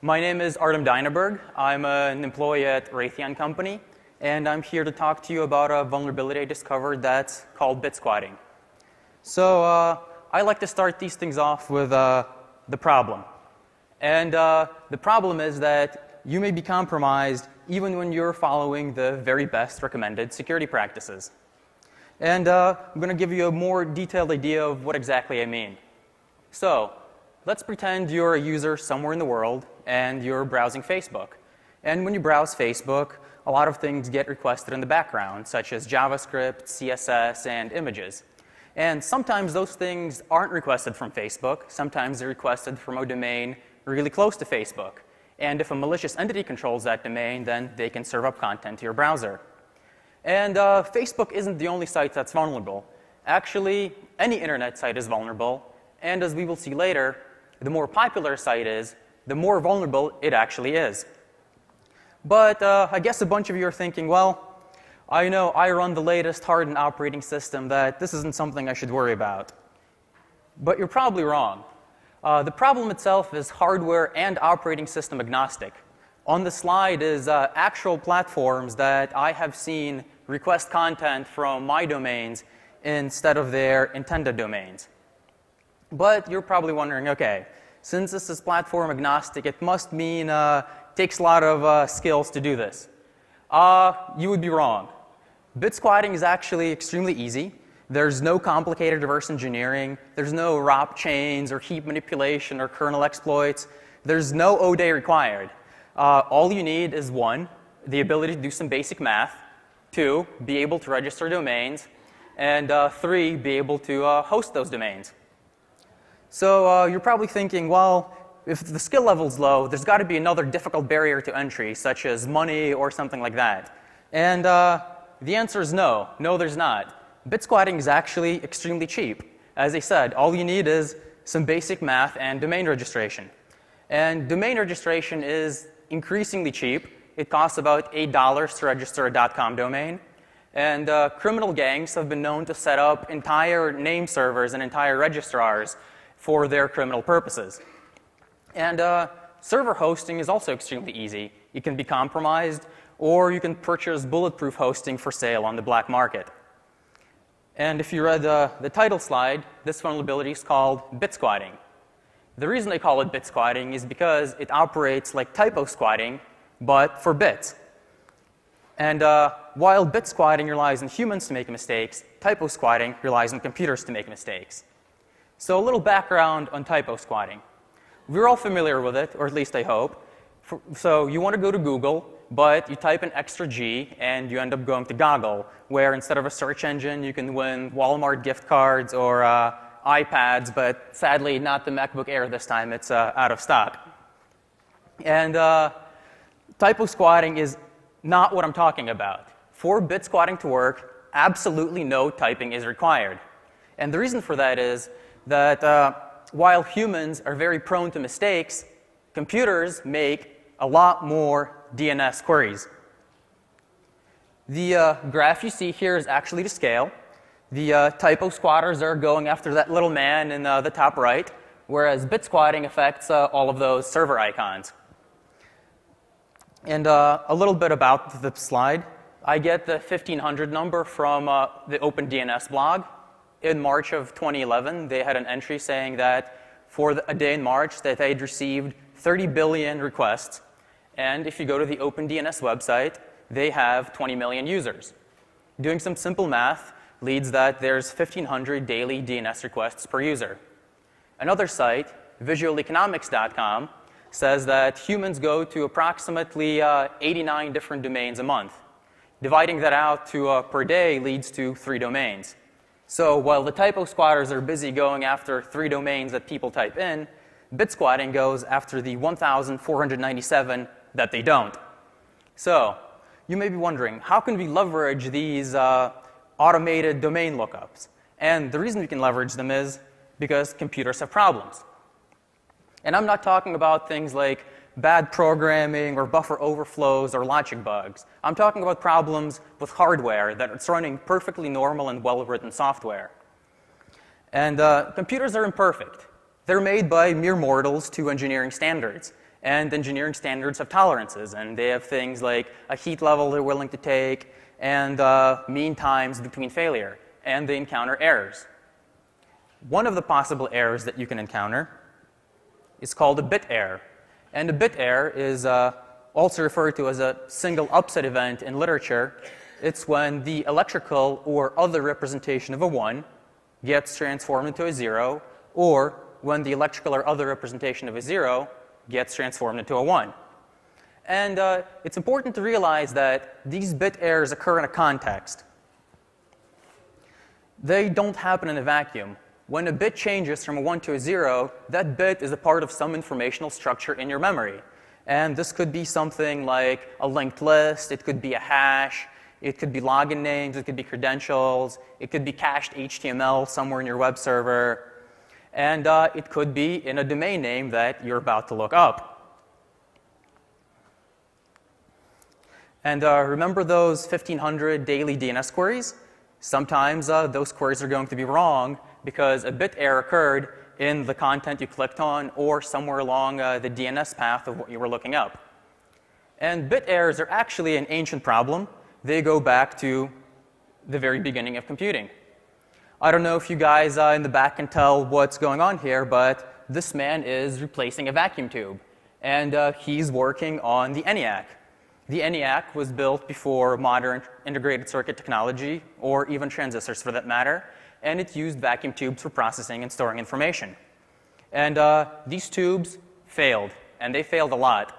My name is Artem Dynaberg. I'm an employee at Raytheon Company, and I'm here to talk to you about a vulnerability I discovered that's called Bitsquatting. So I like to start these things off with the problem. And the problem is that you may be compromised even when you're following the very best recommended security practices. And I'm going to give you a more detailed idea of what exactly I mean. So let's pretend you're a user somewhere in the world and you're browsing Facebook. And when you browse Facebook, a lot of things get requested in the background, such as JavaScript, CSS, and images. And sometimes those things aren't requested from Facebook. Sometimes they're requested from a domain really close to Facebook. And if a malicious entity controls that domain, then they can serve up content to your browser. And Facebook isn't the only site that's vulnerable. Actually, any internet site is vulnerable. And as we will see later, the more popular a site is, the more vulnerable it actually is. But I guess a bunch of you are thinking, well, I know I run the latest hardened operating system, that this isn't something I should worry about. But you're probably wrong. The problem itself is hardware and operating system agnostic. On the slide is actual platforms that I have seen request content from my domains instead of their intended domains. But you're probably wondering, OK, since this is platform agnostic, it must mean it takes a lot of skills to do this. You would be wrong. Bitsquatting is actually extremely easy. There's no complicated reverse engineering. There's no ROP chains or heap manipulation or kernel exploits. There's no O-day required. All you need is 1, the ability to do some basic math, 2, be able to register domains, and 3, be able to host those domains. So you're probably thinking, well, if the skill level's low, there's got to be another difficult barrier to entry, such as money or something like that. And the answer is no. No, there's not. Bitsquatting is actually extremely cheap. As I said, all you need is some basic math and domain registration. And domain registration is increasingly cheap. It costs about $8 to register a .com domain. And criminal gangs have been known to set up entire name servers and entire registrars for their criminal purposes. And server hosting is also extremely easy. You can be compromised, or you can purchase bulletproof hosting for sale on the black market. And if you read the title slide, this vulnerability is called Bitsquatting. The reason they call it Bitsquatting is because it operates like typo squatting, but for bits. And while Bitsquatting relies on humans to make mistakes, typo squatting relies on computers to make mistakes. So a little background on typo squatting. We're all familiar with it, or at least I hope. So you want to go to Google, but you type an extra G, and you end up going to Goggle, where instead of a search engine, you can win Walmart gift cards or iPads, but sadly, not the MacBook Air this time. It's out of stock. And typo squatting is not what I'm talking about. For Bitsquatting to work, absolutely no typing is required. And the reason for that is that while humans are very prone to mistakes, computers make a lot more DNS queries. The graph you see here is actually to scale. The typo squatters are going after that little man in the top right, whereas Bitsquatting affects all of those server icons. And a little bit about the slide. I get the 1500 number from the OpenDNS blog. In March of 2011, they had an entry saying that for a day in March that they'd received 30 billion requests. And if you go to the OpenDNS website, they have 20 million users. Doing some simple math leads that there's 1,500 daily DNS requests per user. Another site, visualeconomics.com, says that humans go to approximately 89 different domains a month. Dividing that out to per day leads to 3 domains. So while the typo squatters are busy going after 3 domains that people type in, Bitsquatting goes after the 1,497 that they don't. So you may be wondering, how can we leverage these automated domain lookups? And the reason we can leverage them is because computers have problems. And I'm not talking about things like bad programming or buffer overflows or logic bugs. I'm talking about problems with hardware that's running perfectly normal and well-written software. And computers are imperfect. They're made by mere mortals to engineering standards. And engineering standards have tolerances, and they have things like a heat level they're willing to take and mean times between failure, and they encounter errors. One of the possible errors that you can encounter is called a bit error. And a bit error is also referred to as a single upset event in literature. It's when the electrical or other representation of a 1 gets transformed into a 0, or when the electrical or other representation of a 0 gets transformed into a 1. And it's important to realize that these bit errors occur in a context. They don't happen in a vacuum. When a bit changes from a 1 to a 0, that bit is a part of some informational structure in your memory. And this could be something like a linked list, it could be a hash, it could be login names, it could be credentials, it could be cached HTML somewhere in your web server, and it could be in a domain name that you're about to look up. And remember those 1,500 daily DNS queries? Sometimes those queries are going to be wrong because a bit error occurred in the content you clicked on or somewhere along the DNS path of what you were looking up. And bit errors are actually an ancient problem. They go back to the very beginning of computing. I don't know if you guys in the back can tell what's going on here, but this man is replacing a vacuum tube. And he's working on the ENIAC. The ENIAC was built before modern integrated circuit technology, or even transistors for that matter, and it used vacuum tubes for processing and storing information. And these tubes failed, and they failed a lot.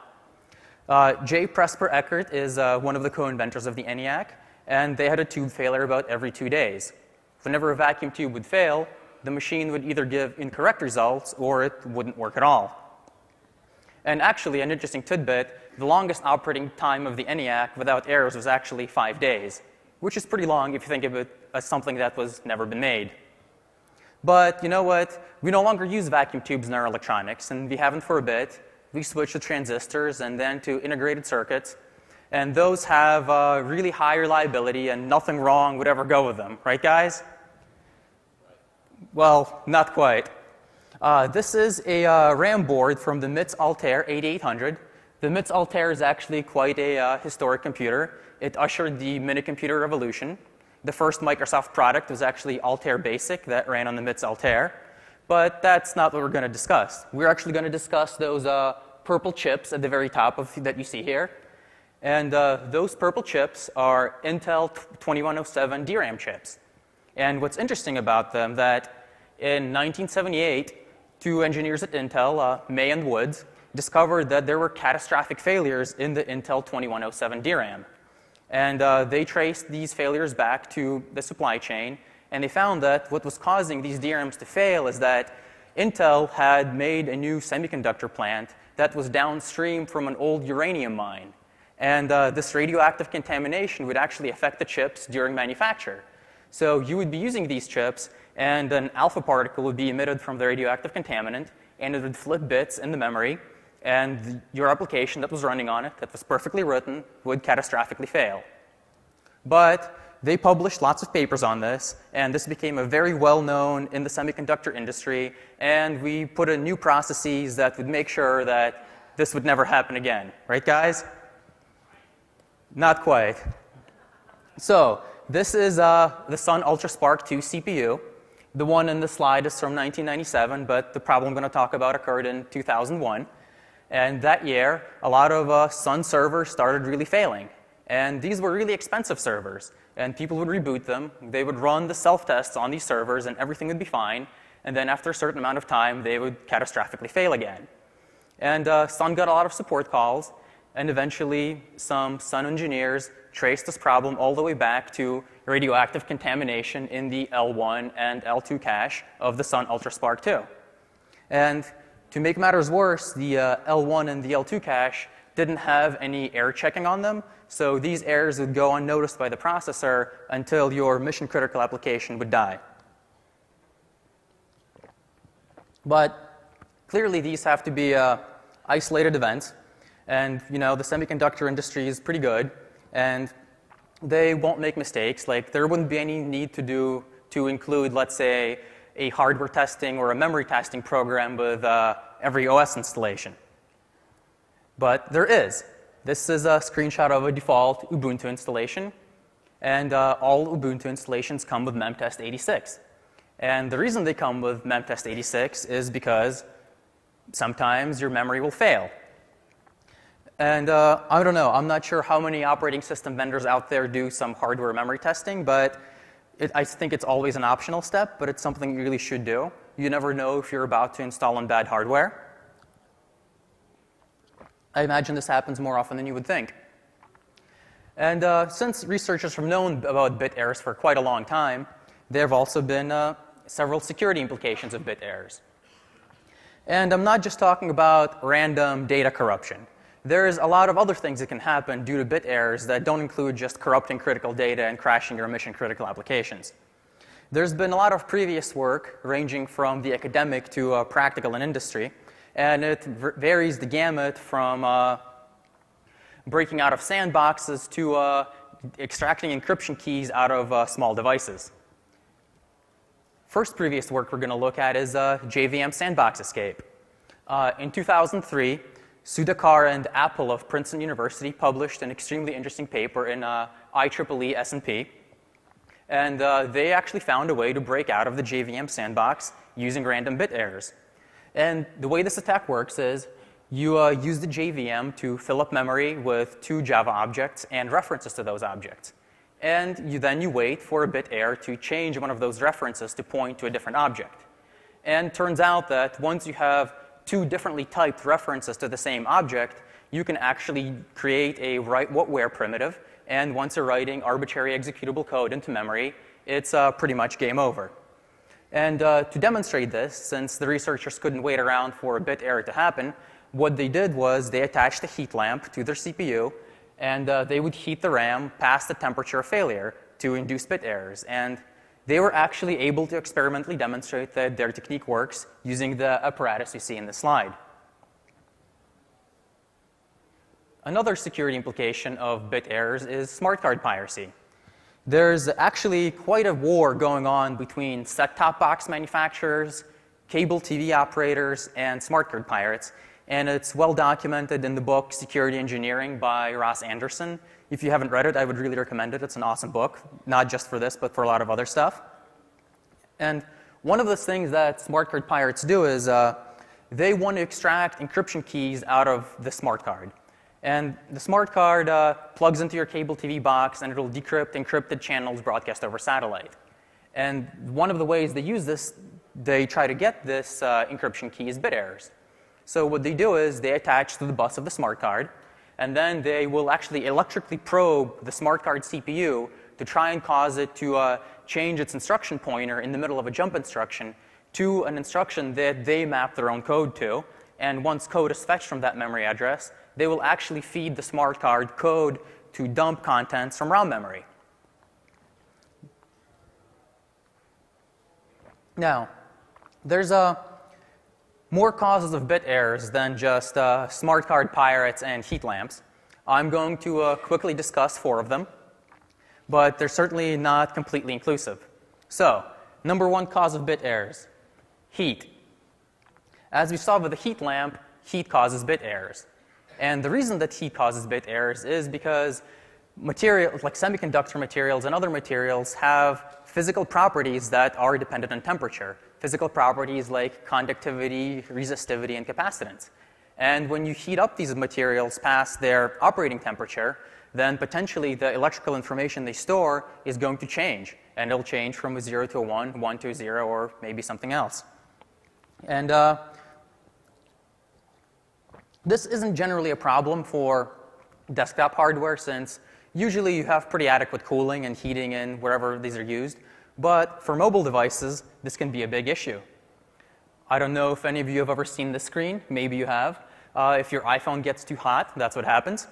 J. Presper Eckert is one of the co-inventors of the ENIAC, and they had a tube failure about every 2 days. Whenever a vacuum tube would fail, the machine would either give incorrect results or it wouldn't work at all. And actually, an interesting tidbit, the longest operating time of the ENIAC without errors was actually 5 days, which is pretty long if you think of it as something that was never been made. But you know what? We no longer use vacuum tubes in our electronics, and we haven't for a bit. We switched to transistors and then to integrated circuits. And those have really high reliability, and nothing wrong would ever go with them. Right, guys? Well, not quite. This is a RAM board from the MITS Altair 8800. The MITS Altair is actually quite a historic computer. It ushered the mini-computer revolution. The first Microsoft product was actually Altair Basic that ran on the MITS Altair. But that's not what we're going to discuss. We're actually going to discuss those purple chips at the very top that you see here. And those purple chips are Intel 2107 DRAM chips. And what's interesting about them that in 1978, 2 engineers at Intel, May and Woods, discovered that there were catastrophic failures in the Intel 2107 DRAM. And they traced these failures back to the supply chain. And they found that what was causing these DRAMs to fail is that Intel had made a new semiconductor plant that was downstream from an old uranium mine. And this radioactive contamination would actually affect the chips during manufacture. So you would be using these chips, and an alpha particle would be emitted from the radioactive contaminant, and it would flip bits in the memory, and your application that was running on it, that was perfectly written, would catastrophically fail. But they published lots of papers on this, and this became a very well-known in the semiconductor industry, and we put in new processes that would make sure that this would never happen again. Right, guys? Not quite. So this is the Sun UltraSpark 2 CPU. The one in the slide is from 1997, but the problem I'm going to talk about occurred in 2001. And that year, a lot of Sun servers started really failing. And these were really expensive servers. And people would reboot them. They would run the self-tests on these servers, and everything would be fine. And then after a certain amount of time, they would catastrophically fail again. And Sun got a lot of support calls. And eventually, some Sun engineers traced this problem all the way back to radioactive contamination in the L1 and L2 cache of the Sun UltraSpark 2. And to make matters worse, the L1 and the L2 cache didn't have any error checking on them, so these errors would go unnoticed by the processor until your mission-critical application would die. But clearly, these have to be isolated events. And you know, the semiconductor industry is pretty good, and they won't make mistakes. Like, there wouldn't be any need to include, let's say, a hardware testing or a memory testing program with every OS installation. But there is. This is a screenshot of a default Ubuntu installation. And all Ubuntu installations come with memtest 86. And the reason they come with memtest 86 is because sometimes your memory will fail. And I don't know, I'm not sure how many operating system vendors out there do some hardware memory testing, but I think it's always an optional step, but it's something you really should do. You never know if you're about to install on bad hardware. I imagine this happens more often than you would think. And since researchers have known about bit errors for quite a long time, there have also been several security implications of bit errors. And I'm not just talking about random data corruption. There's a lot of other things that can happen due to bit errors that don't include just corrupting critical data and crashing your mission-critical applications. There's been a lot of previous work ranging from the academic to practical and industry, and it varies the gamut from breaking out of sandboxes to extracting encryption keys out of small devices. First previous work we're going to look at is JVM sandbox escape. In 2003, Sudhakar and Apple of Princeton University published an extremely interesting paper in IEEE S&P. And they actually found a way to break out of the JVM sandbox using random bit errors. And the way this attack works is you use the JVM to fill up memory with 2 Java objects and references to those objects. And then you wait for a bit error to change one of those references to point to a different object. And it turns out that once you have 2 differently typed references to the same object, you can actually create a write-what-where primitive. And once you're writing arbitrary executable code into memory, it's pretty much game over. And to demonstrate this, since the researchers couldn't wait around for a bit error to happen, what they did was they attached a heat lamp to their CPU, and they would heat the RAM past the temperature of failure to induce bit errors. And they were actually able to experimentally demonstrate that their technique works using the apparatus you see in the slide. Another security implication of bit errors is smart card piracy. There's actually quite a war going on between set-top box manufacturers, cable TV operators, and smart card pirates. And it's well documented in the book Security Engineering by Ross Anderson. If you haven't read it, I would really recommend it. It's an awesome book, not just for this, but for a lot of other stuff. And one of the things that smart card pirates do is they want to extract encryption keys out of the smart card. And the smart card plugs into your cable TV box, and it'll decrypt encrypted channels broadcast over satellite. And one of the ways they use this, they try to get this encryption key is bit errors. So what they do is they attach to the bus of the smart card, and then they will actually electrically probe the smart card CPU to try and cause it to change its instruction pointer in the middle of a jump instruction to an instruction that they map their own code to. And once code is fetched from that memory address, they will actually feed the smart card code to dump contents from ROM memory. Now, there's more causes of bit errors than just smart card pirates and heat lamps. I'm going to quickly discuss 4 of them, but they're certainly not completely inclusive. So, number 1 cause of bit errors, heat. As we saw with the heat lamp, heat causes bit errors. And the reason that heat causes bit errors is because materials like semiconductor materials and other materials have physical properties that are dependent on temperature. Physical properties like conductivity, resistivity, and capacitance. And when you heat up these materials past their operating temperature, then potentially the electrical information they store is going to change. And it'll change from a 0 to a 1, 1 to a 0, or maybe something else. And this isn't generally a problem for desktop hardware, since usually you have pretty adequate cooling and heating in wherever these are used. But for mobile devices, this can be a big issue. I don't know if any of you have ever seen this screen. Maybe you have. If your iPhone gets too hot, that's what happens.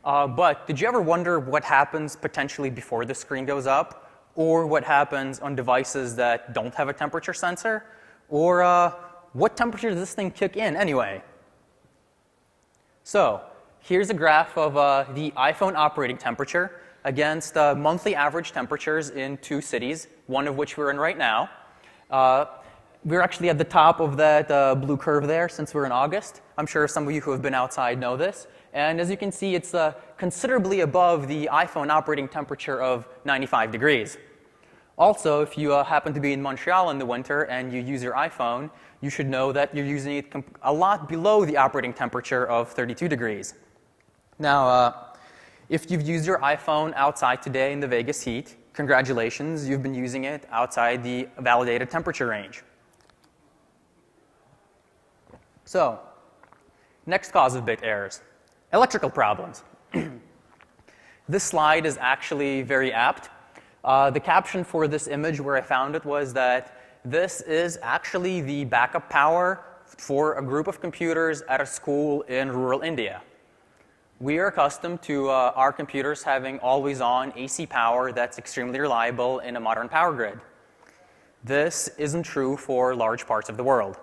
But did you ever wonder what happens potentially before the screen goes up? Or what happens on devices that don't have a temperature sensor? Or what temperature does this thing kick in anyway? So here's a graph of the iPhone operating temperature against monthly average temperatures in 2 cities, one of which we're in right now. we're actually at the top of that blue curve there since we're in August. I'm sure some of you who have been outside know this. And as you can see, it's considerably above the iPhone operating temperature of 95 degrees. Also, if you happen to be in Montreal in the winter and you use your iPhone, you should know that you're using it a lot below the operating temperature of 32 degrees. Now, if you've used your iPhone outside today in the Vegas heat, congratulations, you've been using it outside the validated temperature range. So, next cause of bit errors, electrical problems. This slide is actually very apt. The caption for this image where I found it was that this is actually the backup power for a group of computers at a school in rural India. We are accustomed to our computers having always-on AC power that's extremely reliable in a modern power grid. This isn't true for large parts of the world.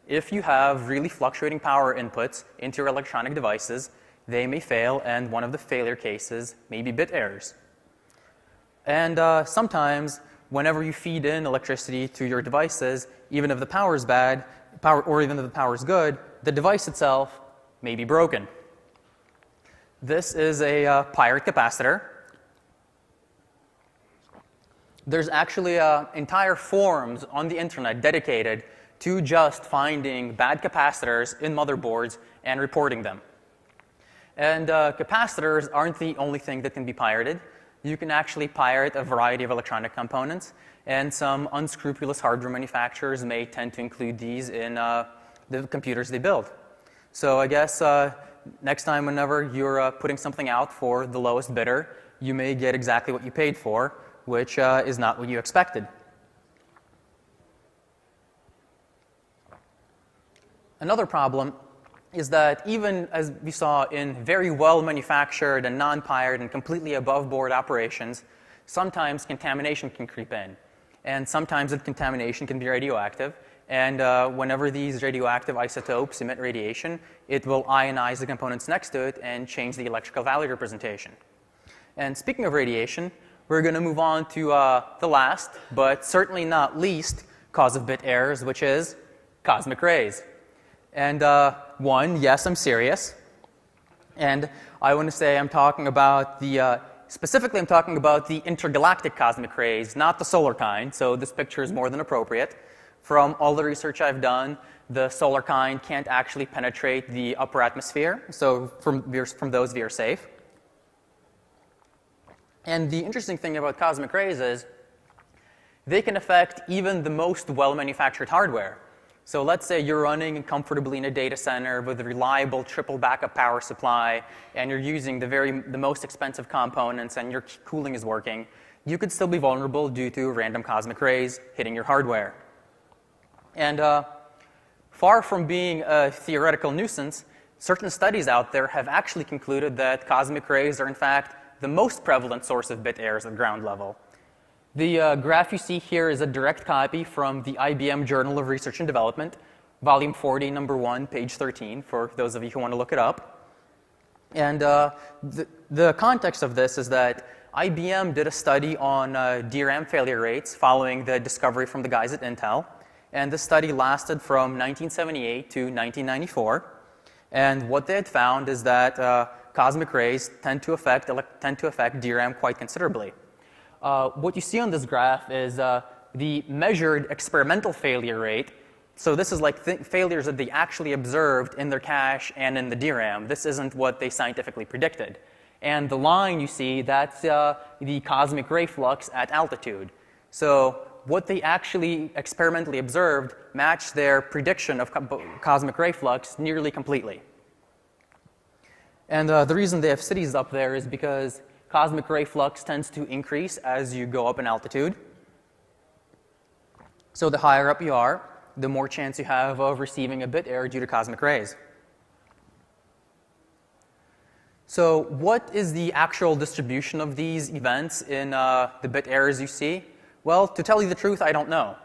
If you have really fluctuating power inputs into your electronic devices, they may fail, and one of the failure cases may be bit errors. And sometimes, whenever you feed in electricity to your devices, even if the power is bad, or even if the power is good, the device itself may be broken. This is a pirate capacitor. There's actually entire forums on the internet dedicated to just finding bad capacitors in motherboards and reporting them. And capacitors aren't the only thing that can be pirated. You can actually pirate a variety of electronic components, and some unscrupulous hardware manufacturers may tend to include these in the computers they build. So I guess next time whenever you're putting something out for the lowest bidder, you may get exactly what you paid for, which is not what you expected. Another problem is that even as we saw in very well-manufactured and non-pirated and completely above-board operations, sometimes contamination can creep in. And sometimes the contamination can be radioactive. And whenever these radioactive isotopes emit radiation, it will ionize the components next to it and change the electrical value representation. And speaking of radiation, we're going to move on to the last, but certainly not least, cause of bit errors, which is cosmic rays. And one, yes, I'm serious. And I want to say I'm talking about the, specifically I'm talking about the intergalactic cosmic rays, not the solar kind. So this picture is more than appropriate. From all the research I've done, the solar kind can't actually penetrate the upper atmosphere. So from those, we are safe. And the interesting thing about cosmic rays is they can affect even the most well-manufactured hardware. So let's say you're running comfortably in a data center with a reliable triple backup power supply, and you're using the most expensive components, and your cooling is working. You could still be vulnerable due to random cosmic rays hitting your hardware. And far from being a theoretical nuisance, certain studies out there have actually concluded that cosmic rays are, in fact, the most prevalent source of bit errors at ground level. The graph you see here is a direct copy from the IBM Journal of Research and Development, volume 40, number 1, page 13, for those of you who want to look it up. And the context of this is that IBM did a study on DRAM failure rates following the discovery from the guys at Intel. And this study lasted from 1978 to 1994. And what they had found is that cosmic rays tend to affect DRAM quite considerably. What you see on this graph is the measured experimental failure rate. So this is like failures that they actually observed in their cache and in the DRAM. This isn't what they scientifically predicted. And the line you see, that's the cosmic ray flux at altitude. So what they actually experimentally observed matched their prediction of cosmic ray flux nearly completely. And the reason they have cities up there is because cosmic ray flux tends to increase as you go up in altitude. So the higher up you are, the more chance you have of receiving a bit error due to cosmic rays. So what is the actual distribution of these events in the bit errors you see? Well, to tell you the truth, I don't know.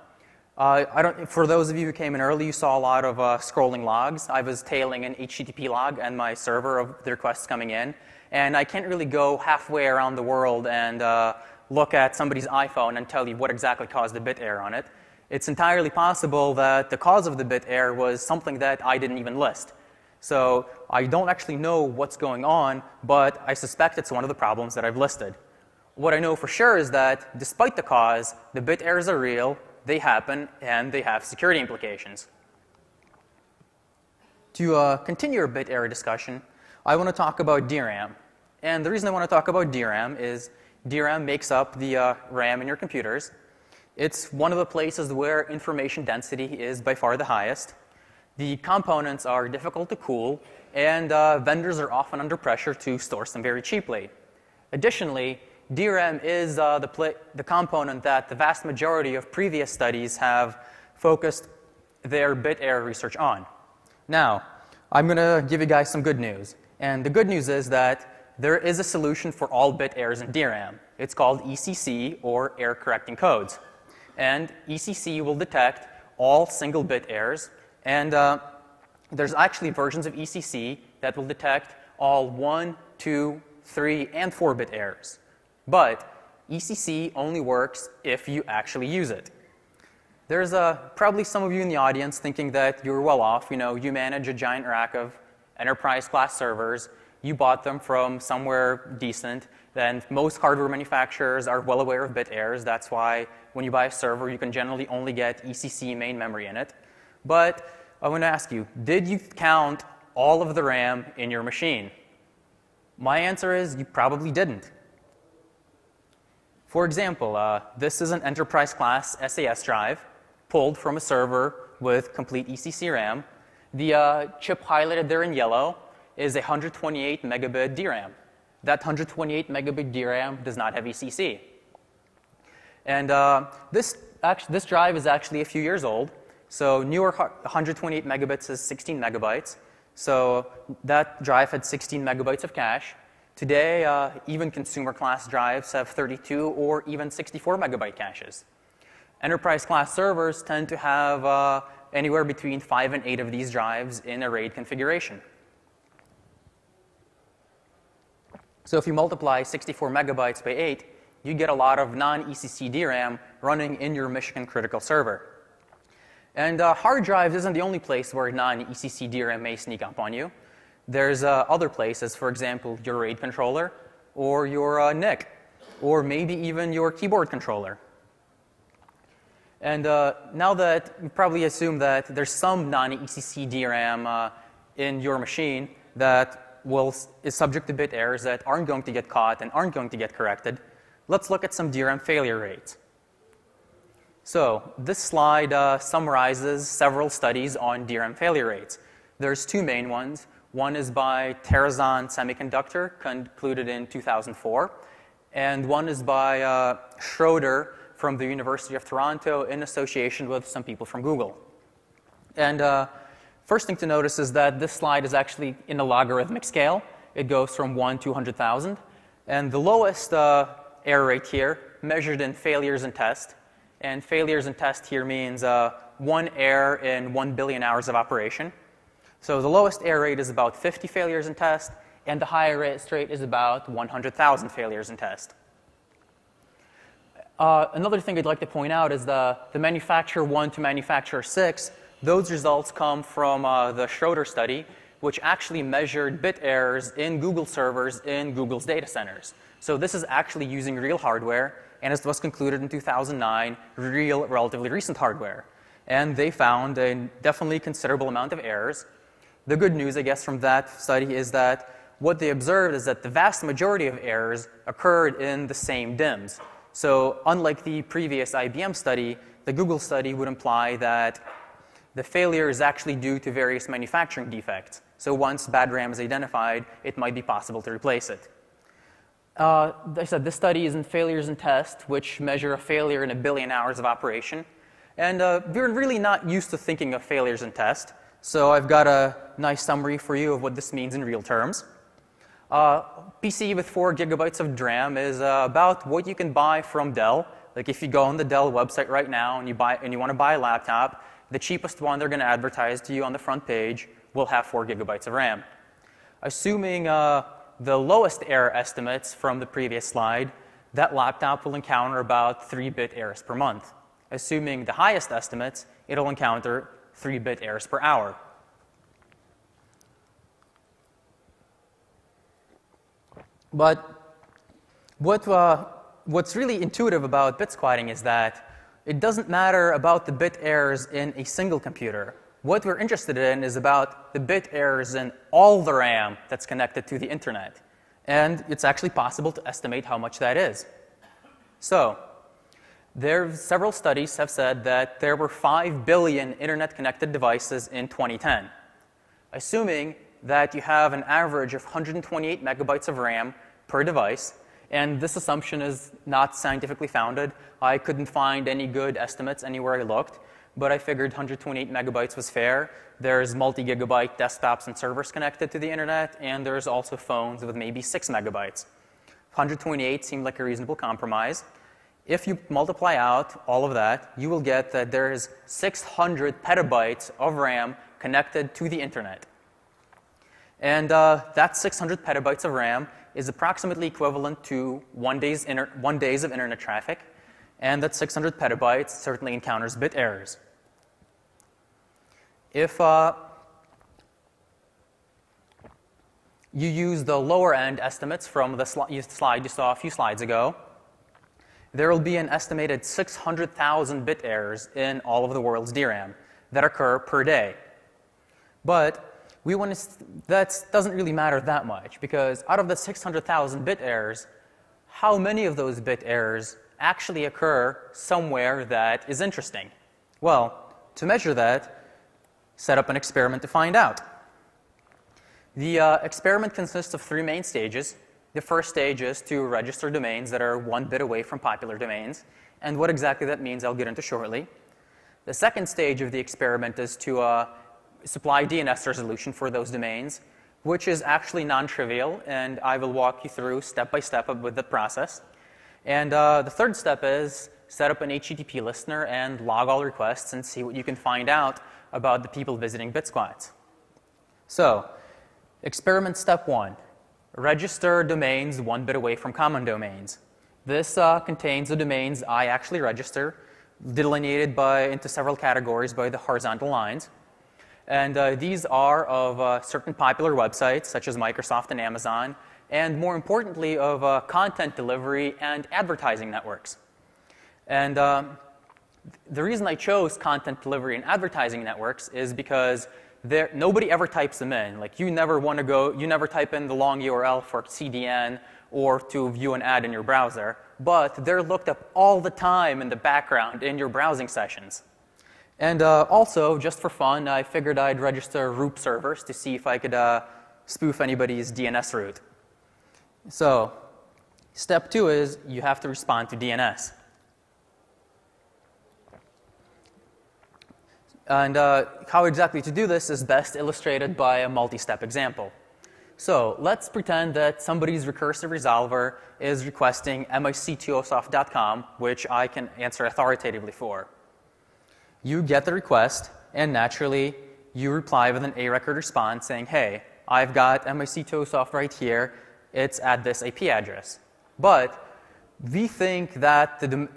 For those of you who came in early, you saw a lot of scrolling logs. I was tailing an HTTP log and my server of the requests coming in. And I can't really go halfway around the world and look at somebody's iPhone and tell you what exactly caused the bit error on it. it's entirely possible that the cause of the bit error was something that I didn't even list. So I don't actually know what's going on, but I suspect it's one of the problems that I've listed. What I know for sure is that despite the cause, the bit errors are real, they happen, and they have security implications. To continue our bit error discussion, I want to talk about DRAM. And the reason I want to talk about DRAM is DRAM makes up the RAM in your computers. It's one of the places where information density is by far the highest. The components are difficult to cool, and vendors are often under pressure to source them very cheaply. Additionally, DRAM is the component that the vast majority of previous studies have focused their bit error research on. Now, I'm going to give you guys some good news. And the good news is that there is a solution for all bit errors in DRAM. It's called ECC, or error correcting codes. And ECC will detect all single bit errors. And there's actually versions of ECC that will detect all 1, 2, 3, and 4-bit errors. But ECC only works if you actually use it. There's probably some of you in the audience thinking that you're well off. You know, you manage a giant rack of enterprise-class servers. You bought them from somewhere decent. Then most hardware manufacturers are well aware of bit errors. That's why when you buy a server, you can generally only get ECC main memory in it. But I want to ask you, did you count all of the RAM in your machine? My answer is you probably didn't. For example, this is an enterprise-class SAS drive pulled from a server with complete ECC RAM. The chip highlighted there in yellow is a 128 megabit DRAM. That 128 megabit DRAM does not have ECC. And this drive is actually a few years old. So newer 128 megabits is 16 megabytes. So that drive had 16 megabytes of cache. Today, even consumer-class drives have 32 or even 64 megabyte caches. Enterprise-class servers tend to have anywhere between 5 and 8 of these drives in a RAID configuration. So if you multiply 64 megabytes by 8, you get a lot of non-ECC DRAM running in your mission-critical server. And hard drives isn't the only place where non-ECC DRAM may sneak up on you. There's other places, for example, your RAID controller, or your NIC, or maybe even your keyboard controller. And now that you probably assume that there's some non-ECC DRAM in your machine that is subject to bit errors that aren't going to get caught and aren't going to get corrected, let's look at some DRAM failure rates. So this slide summarizes several studies on DRAM failure rates. There's two main ones. One is by Terrazon Semiconductor, concluded in 2004, and one is by Schroeder from the University of Toronto in association with some people from Google. And first thing to notice is that this slide is actually in a logarithmic scale. It goes from 1 to 100,000. And the lowest error rate here, measured in failures in test. And failures in test here means one error in 1 billion hours of operation. So the lowest error rate is about 50 failures in test, and the highest rate is about 100,000 failures in test. Another thing I'd like to point out is the manufacturer 1 to manufacturer 6. Those results come from the Schroeder study, which actually measured bit errors in Google servers in Google's data centers. So this is actually using real hardware, and as was concluded in 2009, real, relatively recent hardware. And they found a definitely considerable amount of errors. The good news, I guess, from that study is that what they observed is that the vast majority of errors occurred in the same DIMMs. So unlike the previous IBM study, the Google study would imply that the failure is actually due to various manufacturing defects. So once bad RAM is identified, it might be possible to replace it. As I said, this study is in failures in test, which measure a failure in 1 billion hours of operation. And we're really not used to thinking of failures in test. So I've got a nice summary for you of what this means in real terms. PC with 4 gigabytes of DRAM is about what you can buy from Dell. Like if you go on the Dell website right now and you want to buy a laptop, the cheapest one they're going to advertise to you on the front page will have 4 gigabytes of RAM. Assuming the lowest error estimates from the previous slide, that laptop will encounter about 3-bit errors per month. Assuming the highest estimates, it'll encounter 3-bit errors per hour. But what's really intuitive about Bitsquatting is that it doesn't matter about the bit errors in a single computer. What we're interested in is about the bit errors in all the RAM that's connected to the internet. And it's actually possible to estimate how much that is. So several studies have said that there were 5 billion internet-connected devices in 2010. Assuming that you have an average of 128 megabytes of RAM per device, and this assumption is not scientifically founded. I couldn't find any good estimates anywhere I looked, but I figured 128 megabytes was fair. There's multi-gigabyte desktops and servers connected to the internet, and there's also phones with maybe 6 megabytes. 128 seemed like a reasonable compromise. If you multiply out all of that, you will get that there is 600 petabytes of RAM connected to the internet. And that 600 petabytes of RAM is approximately equivalent to 1 days of internet traffic, and that 600 petabytes certainly encounters bit errors. If you use the lower end estimates from the slide you saw a few slides ago, there will be an estimated 600,000 bit errors in all of the world's DRAM that occur per day. But that doesn't really matter that much, because out of the 600,000 bit errors, how many of those bit errors actually occur somewhere that is interesting? Well, to measure that, set up an experiment to find out. The experiment consists of 3 main stages. The first stage is to register domains that are 1 bit away from popular domains, and what exactly that means I'll get into shortly. The second stage of the experiment is to supply DNS resolution for those domains, which is actually non-trivial, and I will walk you through step by step with the process. And the third step is set up an HTTP listener and log all requests and see what you can find out about the people visiting Bitsquats. So, experiment step 1, register domains 1 bit away from common domains. This contains the domains I actually register, delineated into several categories by the horizontal lines. And these are of certain popular websites, such as Microsoft and Amazon, and more importantly, of content delivery and advertising networks. And the reason I chose content delivery and advertising networks is because nobody ever types them in. Like, you never type in the long URL for CDN or to view an ad in your browser, but they're looked up all the time in the background in your browsing sessions. And also, just for fun, I figured I'd register root servers to see if I could spoof anybody's DNS route. So, step 2 is you have to respond to DNS. And how exactly to do this is best illustrated by a multi-step example. So, let's pretend that somebody's recursive resolver is requesting mic2osoft.com, which I can answer authoritatively for. You get the request, and naturally, you reply with an A-record response saying, hey, I've got mic2osoft right here. It's at this IP address. But we think that the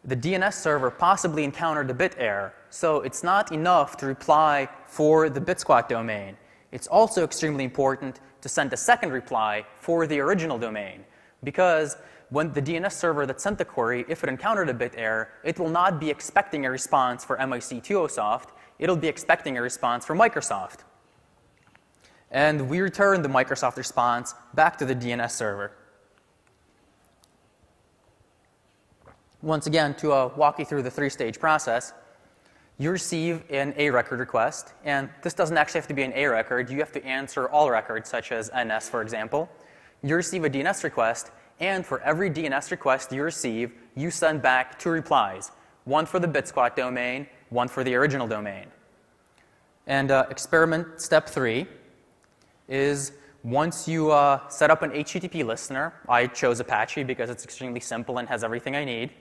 DNS server possibly encountered a bit error, so it's not enough to reply for the Bitsquat domain. It's also extremely important to send a second reply for the original domain, because when the DNS server that sent the query, if it encountered a bit error, it will not be expecting a response for mic2osoft. It'll be expecting a response from Microsoft. And we return the Microsoft response back to the DNS server. Once again, to walk you through the 3-stage process, you receive an A-record request. And this doesn't actually have to be an A-record. You have to answer all records, such as NS, for example. You receive a DNS request. And for every DNS request you receive, you send back 2 replies, one for the Bitsquat domain, one for the original domain. And experiment step 3 is once you set up an HTTP listener, I chose Apache because it's extremely simple and has everything I need.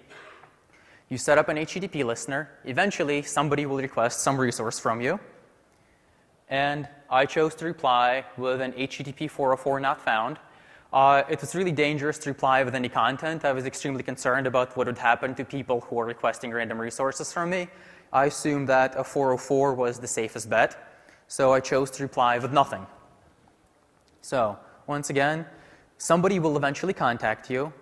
You set up an HTTP listener. Eventually, somebody will request some resource from you. And I chose to reply with an HTTP 404 not found. It was really dangerous to reply with any content. I was extremely concerned about what would happen to people who were requesting random resources from me. I assumed that a 404 was the safest bet, so I chose to reply with nothing. So, once again, somebody will eventually contact you.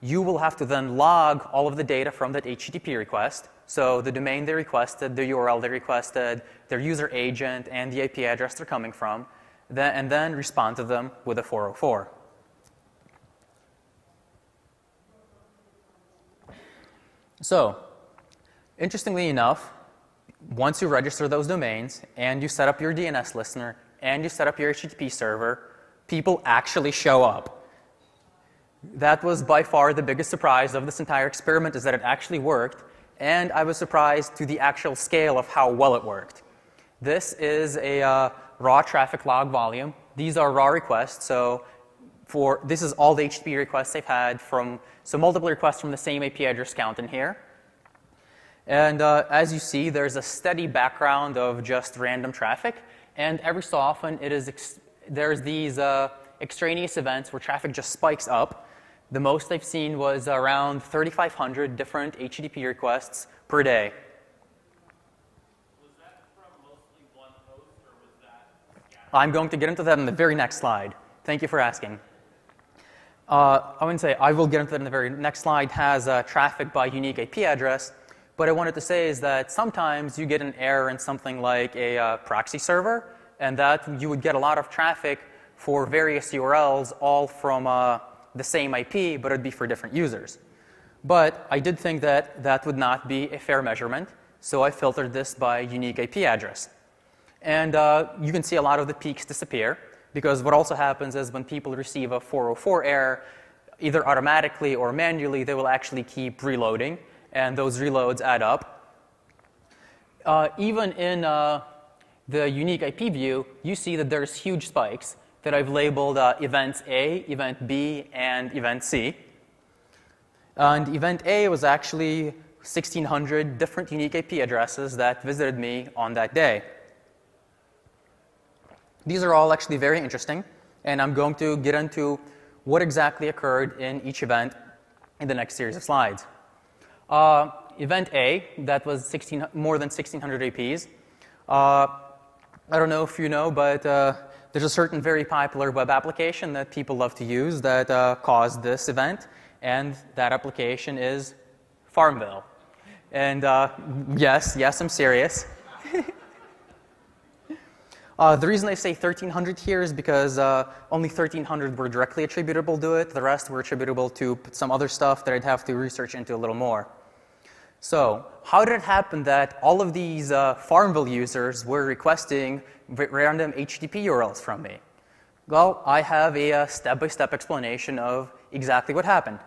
You will have to then log all of the data from that HTTP request. So the domain they requested, the URL they requested, their user agent, and the IP address they're coming from, and then respond to them with a 404. So, interestingly enough, once you register those domains, and you set up your DNS listener, and you set up your HTTP server, people actually show up. That was by far the biggest surprise of this entire experiment, is that it actually worked, and I was surprised to the actual scale of how well it worked. This is a raw traffic log volume. These are raw requests, so this is all the HTTP requests they've had so multiple requests from the same IP address count in here. And as you see, there's a steady background of just random traffic, and every so often there's these extraneous events where traffic just spikes up. The most I've seen was around 3,500 different HTTP requests per day. Was that from mostly one host, or was that scattered? I'm going to get into that in the very next slide. Thank you for asking. I wouldn't say I will get into that in the very next slide. Has traffic by unique IP address. What I wanted to say is that sometimes you get an error in something like a proxy server, and that you would get a lot of traffic for various URLs, all from the same IP, but it would be for different users. But I did think that that would not be a fair measurement, so I filtered this by unique IP address. And you can see a lot of the peaks disappear, because what also happens is when people receive a 404 error, either automatically or manually, they will actually keep reloading, and those reloads add up. Even in the unique IP view, you see that there's huge spikes that I've labeled event A, event B, and event C. And event A was actually 1,600 different unique IP addresses that visited me on that day. These are all actually very interesting, and I'm going to get into what exactly occurred in each event in the next series of slides. Event A, that was more than 1,600 APs. I don't know if you know, but there's a certain very popular web application that people love to use that caused this event, and that application is Farmville. And yes, I'm serious. The reason I say 1,300 here is because only 1,300 were directly attributable to it. The rest were attributable to some other stuff that I'd have to research into a little more. So how did it happen that all of these Farmville users were requesting random HTTP URLs from me? Well, I have a step-by-step explanation of exactly what happened.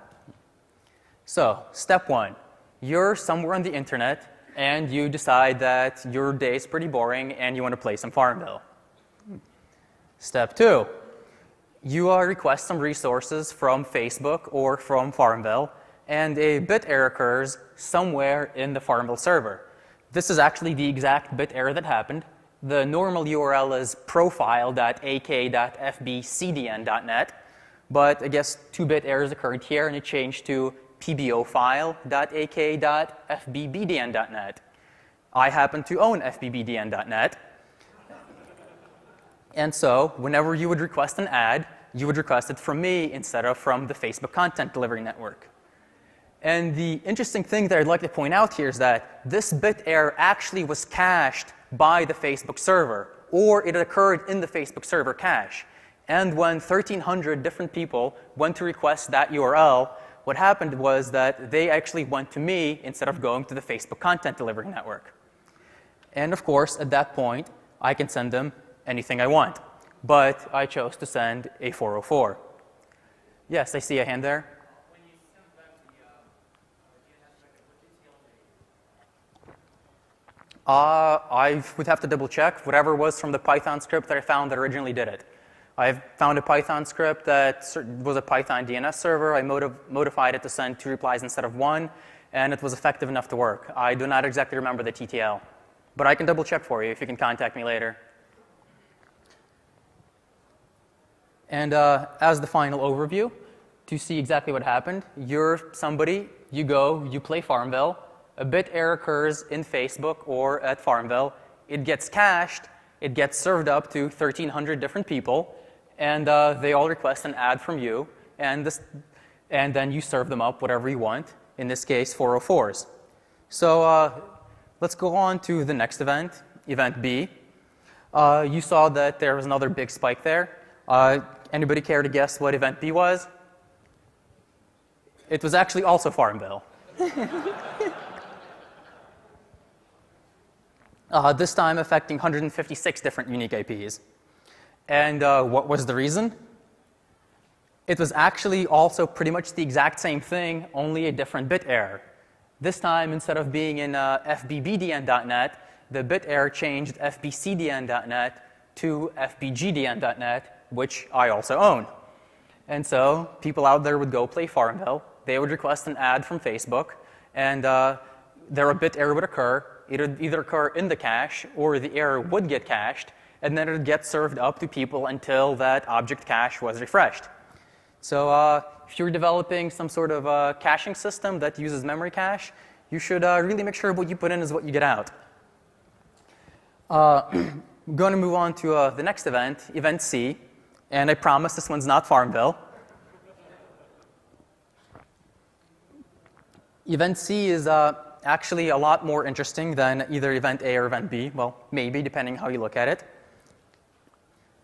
So step one, you're somewhere on the internet, and you decide that your day is pretty boring and you want to play some Farmville. Step two, you request some resources from Facebook or from Farmville, and a bit error occurs somewhere in the Farmville server. This is actually the exact bit error that happened. The normal URL is profile.ak.fbcdn.net, but I guess 2-bit errors occurred here, and it changed to pbofile.ak.fbbdn.net. I happen to own fbbdn.net. And so whenever you would request an ad, you would request it from me instead of from the Facebook Content Delivery Network. And the interesting thing that I'd like to point out here is that this bit error actually was cached by the Facebook server, or it occurred in the Facebook server cache. And when 1,300 different people went to request that URL, what happened was that they actually went to me instead of going to the Facebook Content Delivery Network. And of course, at that point, I can send them anything I want. But I chose to send a 404. Yes, I see a hand there. When you send back the DNS packet, what details I would have to double check. Whatever was from the Python script that I found that originally did it. I found a Python script that was a Python DNS server. I modified it to send 2 replies instead of 1, and it was effective enough to work. I do not exactly remember the TTL, but I can double check for you if you can contact me later. And as the final overview, to see exactly what happened, you're somebody, you go, you play Farmville, a bit error occurs in Facebook or at Farmville, it gets cached, it gets served up to 1,300 different people, and they all request an ad from you, and then you serve them up whatever you want, in this case 404s. So let's go on to the next event, event B. You saw that there was another big spike there. Anybody care to guess what event B was? It was actually also Farmville. This time affecting 156 different unique IPs. And what was the reason? It was actually also pretty much the exact same thing, only a different bit error. This time, instead of being in fbbdn.net, the bit error changed fbcdn.net to fbgdn.net, which I also own. And so people out there would go play Farmville. They would request an ad from Facebook, and there a bit error would occur. It would either occur in the cache, or the error would get cached, and then it would get served up to people until that object cache was refreshed. So if you're developing some sort of caching system that uses memory cache, you should really make sure what you put in is what you get out. I'm going to move on to the next event, event C, and I promise this one's not Farmville. Event C is actually a lot more interesting than either event A or event B. Well, maybe, depending how you look at it.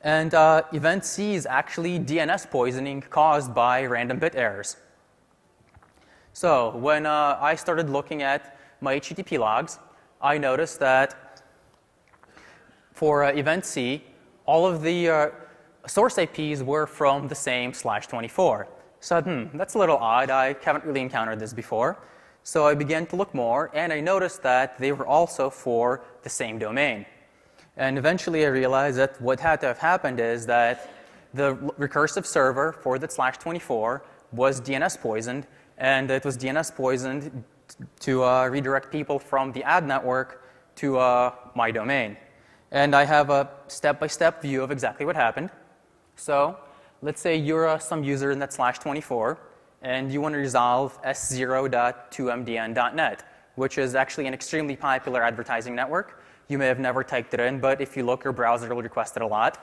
And event C is actually DNS poisoning caused by random bit errors. So when I started looking at my HTTP logs, I noticed that for event C, all of the source IPs were from the same /24. So that's a little odd. I haven't really encountered this before. So I began to look more, and I noticed that they were also for the same domain. And eventually I realized that what had to have happened is that the recursive server for that /24 was DNS poisoned, and it was DNS poisoned to redirect people from the ad network to my domain. And I have a step-by-step view of exactly what happened. So let's say you're some user in that /24, and you want to resolve s0.2mdn.net, which is actually an extremely popular advertising network. You may have never typed it in, but if you look, your browser will request it a lot.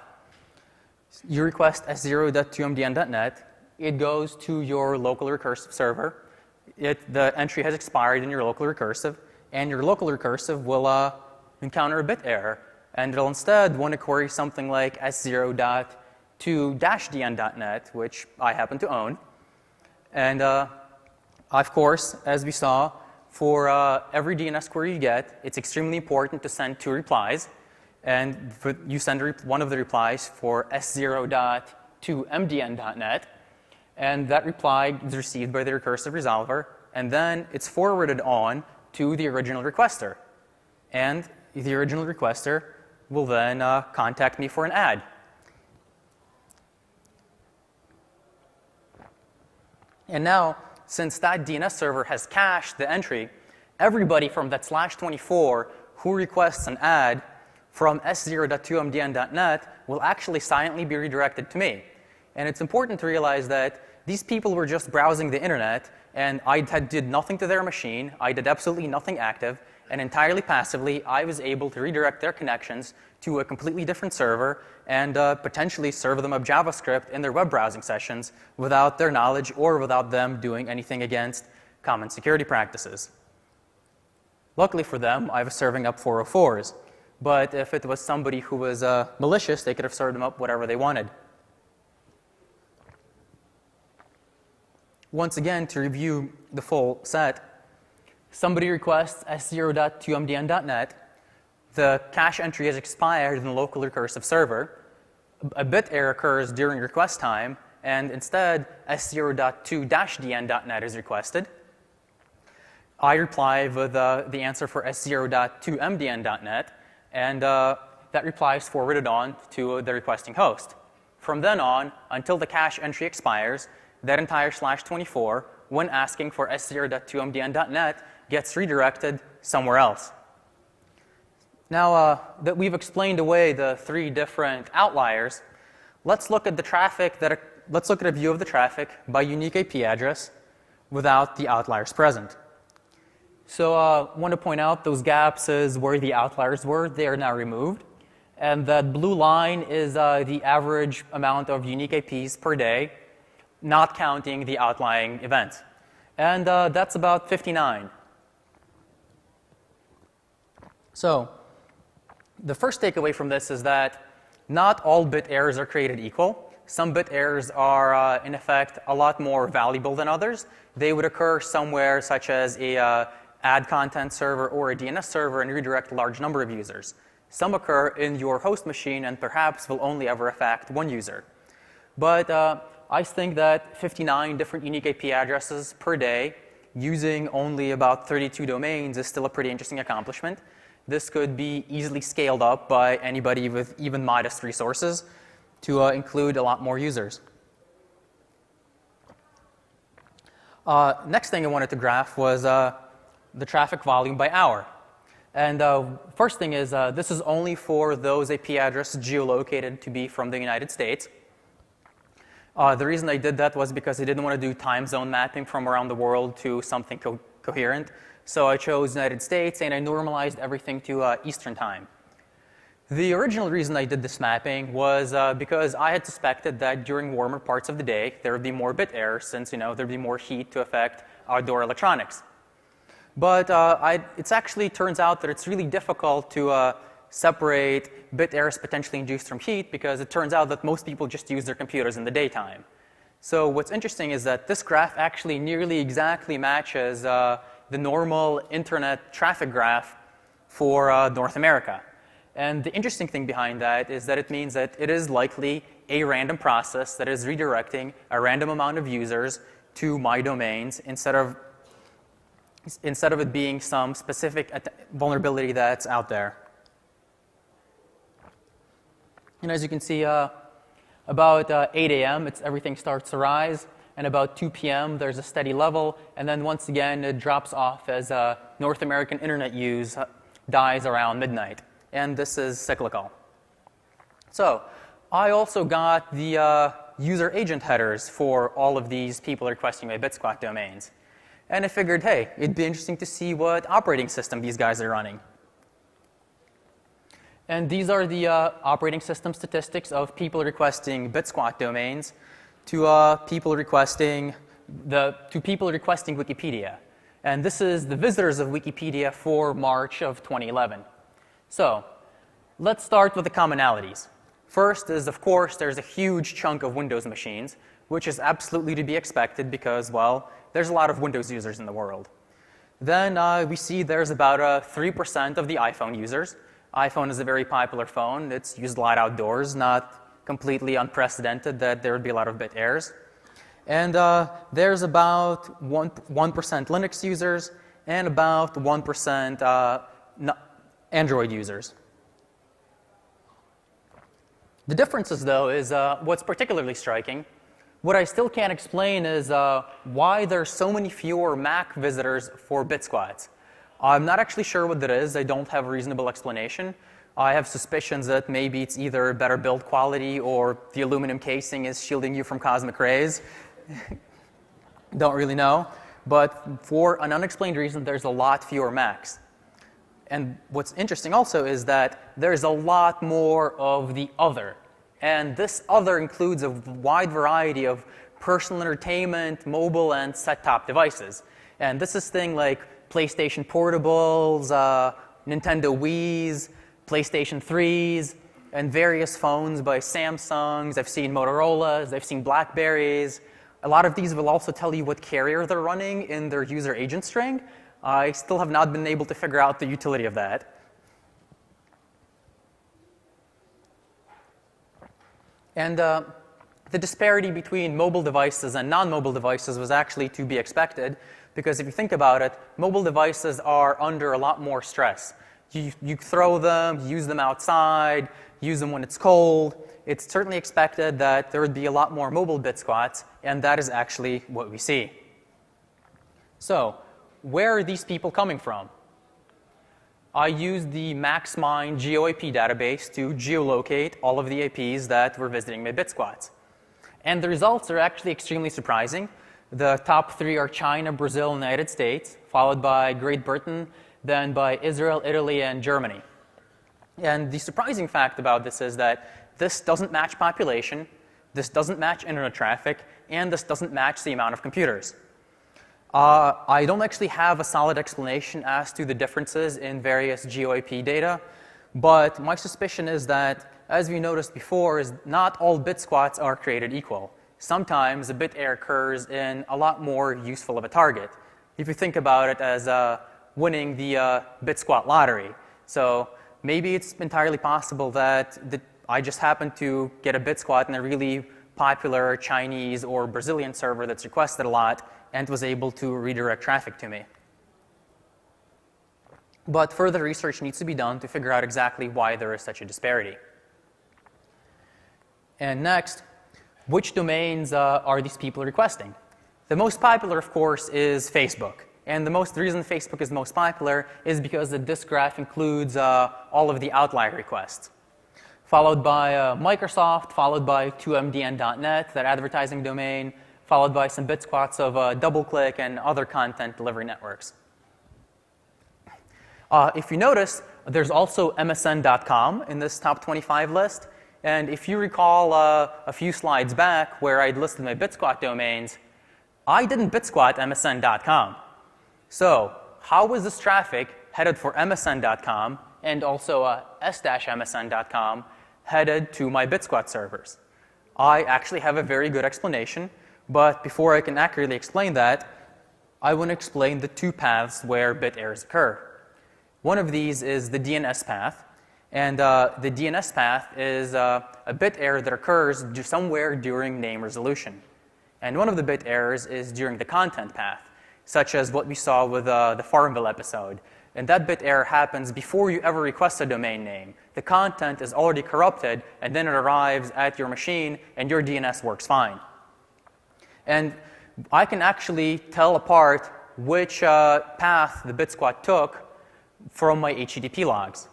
You request s0.2mdn.net. It goes to your local recursive server. The entry has expired in your local recursive, and your local recursive will encounter a bit error. And it'll instead want to query something like s0.2-dn.net, which I happen to own. And of course, as we saw, for every DNS query you get, it's extremely important to send 2 replies. And you send one of the replies for s0.2mdn.net. And that reply is received by the recursive resolver. And then it's forwarded on to the original requester. And the original requester will then contact me for an ad. And now, since that DNS server has cached the entry, everybody from that /24 who requests an ad from s0.2mdn.net will actually silently be redirected to me. And it's important to realize that these people were just browsing the internet, and I did nothing to their machine. I did absolutely nothing active. And entirely passively, I was able to redirect their connections to a completely different server and potentially serve them up JavaScript in their web browsing sessions without their knowledge or without them doing anything against common security practices. Luckily for them, I was serving up 404s. But if it was somebody who was malicious, they could have served them up whatever they wanted. Once again, to review the full set, somebody requests s0.2mdn.net. The cache entry has expired in the local recursive server. A bit error occurs during request time, and instead s0.2-dn.net is requested. I reply with the answer for s0.2mdn.net, and that reply is forwarded on to the requesting host. From then on, until the cache entry expires, that entire /24, when asking for s0.2mdn.net, gets redirected somewhere else. Now that we've explained away the 3 different outliers, let's look at the traffic let's look at a view of the traffic by unique IP address without the outliers present. So I want to point out those gaps is where the outliers were. They are now removed. And that blue line is the average amount of unique IPs per day, not counting the outlying events. And that's about 59. So the first takeaway from this is that not all bit errors are created equal. Some bit errors are, in effect, a lot more valuable than others. They would occur somewhere such as a ad content server or a DNS server and redirect a large number of users. Some occur in your host machine and perhaps will only ever affect one user. But I think that 59 different unique IP addresses per day using only about 32 domains is still a pretty interesting accomplishment. This could be easily scaled up by anybody with even modest resources to include a lot more users. Next thing I wanted to graph was the traffic volume by hour. And first thing is this is only for those IP addresses geolocated to be from the United States. The reason I did that was because I didn't want to do time zone mapping from around the world to something coherent. So I chose United States, and I normalized everything to Eastern time. The original reason I did this mapping was because I had suspected that during warmer parts of the day, there would be more bit errors since there would be more heat to affect outdoor electronics. But it actually turns out that it's really difficult to separate bit errors potentially induced from heat because it turns out that most people just use their computers in the daytime. So what's interesting is that this graph actually nearly exactly matches the normal internet traffic graph for North America. And the interesting thing behind that is that it means that it is likely a random process that is redirecting a random amount of users to my domains instead of it being some specific vulnerability that's out there. And as you can see, about 8 a.m., everything starts to rise. And about 2 p.m., there's a steady level. And then once again, it drops off as North American internet use dies around midnight. And this is cyclical. So I also got the user agent headers for all of these people requesting my Bitsquat domains. And I figured, hey, it'd be interesting to see what operating system these guys are running. And these are the operating system statistics of people requesting Bitsquat domains to people requesting Wikipedia. And this is the visitors of Wikipedia for March of 2011. So let's start with the commonalities. First is, of course, there's a huge chunk of Windows machines, which is absolutely to be expected because, well, there's a lot of Windows users in the world. Then we see there's about 3% of the iPhone users. iPhone is a very popular phone. It's used a lot outdoors, not completely unprecedented that there would be a lot of bit errors. And there's about 1% Linux users and about 1% Android users. The differences, though, is what's particularly striking. What I still can't explain is why there's so many fewer Mac visitors for Bitsquats. I'm not actually sure what that is. I don't have a reasonable explanation. I have suspicions that maybe it's either better build quality or the aluminum casing is shielding you from cosmic rays. Don't really know. But for an unexplained reason, there's a lot fewer Macs. And what's interesting also is that there's a lot more of the other. And this other includes a wide variety of personal entertainment, mobile, and set-top devices. And this is things like PlayStation Portables, Nintendo Wii's, PlayStation 3s, and various phones by Samsungs. I've seen Motorola's, I've seen Blackberries. A lot of these will also tell you what carrier they're running in their user agent string. I still have not been able to figure out the utility of that. And the disparity between mobile devices and non-mobile devices was actually to be expected, because if you think about it, mobile devices are under a lot more stress. You throw them, use them outside, use them when it's cold. It's certainly expected that there would be a lot more mobile Bitsquats, and that is actually what we see. So where are these people coming from? I used the MaxMine GeoAP database to geolocate all of the APs that were visiting my Bitsquats. And the results are actually extremely surprising. The top 3 are China, Brazil, and the United States, followed by Great Britain, then by Israel, Italy, and Germany. And the surprising fact about this is that this doesn't match population, this doesn't match internet traffic, and this doesn't match the amount of computers. I don't actually have a solid explanation as to the differences in various GeoAP data, but my suspicion is that, as we noticed before, is not all Bitsquats are created equal. Sometimes a bit error occurs in a lot more useful of a target. If you think about it as winning the Bitsquat lottery. So maybe it's entirely possible that I just happened to get a Bitsquat in a really popular Chinese or Brazilian server that's requested a lot and was able to redirect traffic to me. But further research needs to be done to figure out exactly why there is such a disparity. And next, which domains are these people requesting? The most popular, of course, is Facebook. And the reason Facebook is most popular is because this graph includes all of the outlier requests. Followed by Microsoft, followed by 2mdn.net, that advertising domain, followed by some Bitsquats of DoubleClick and other content delivery networks. If you notice, there's also msn.com in this top 25 list. And if you recall a few slides back where I'd listed my Bitsquat domains, I didn't Bitsquat msn.com. So how was this traffic headed for msn.com and also s-msn.com headed to my Bitsquat servers? I actually have a very good explanation, but before I can accurately explain that, I want to explain the 2 paths where bit errors occur. One of these is the DNS path, and the DNS path is a bit error that occurs somewhere during name resolution. And one of the bit errors is during the content path, such as what we saw with the Farmville episode. And that bit error happens before you ever request a domain name. The content is already corrupted, and then it arrives at your machine, and your DNS works fine. And I can actually tell apart which path the Bitsquat took from my HTTP logs.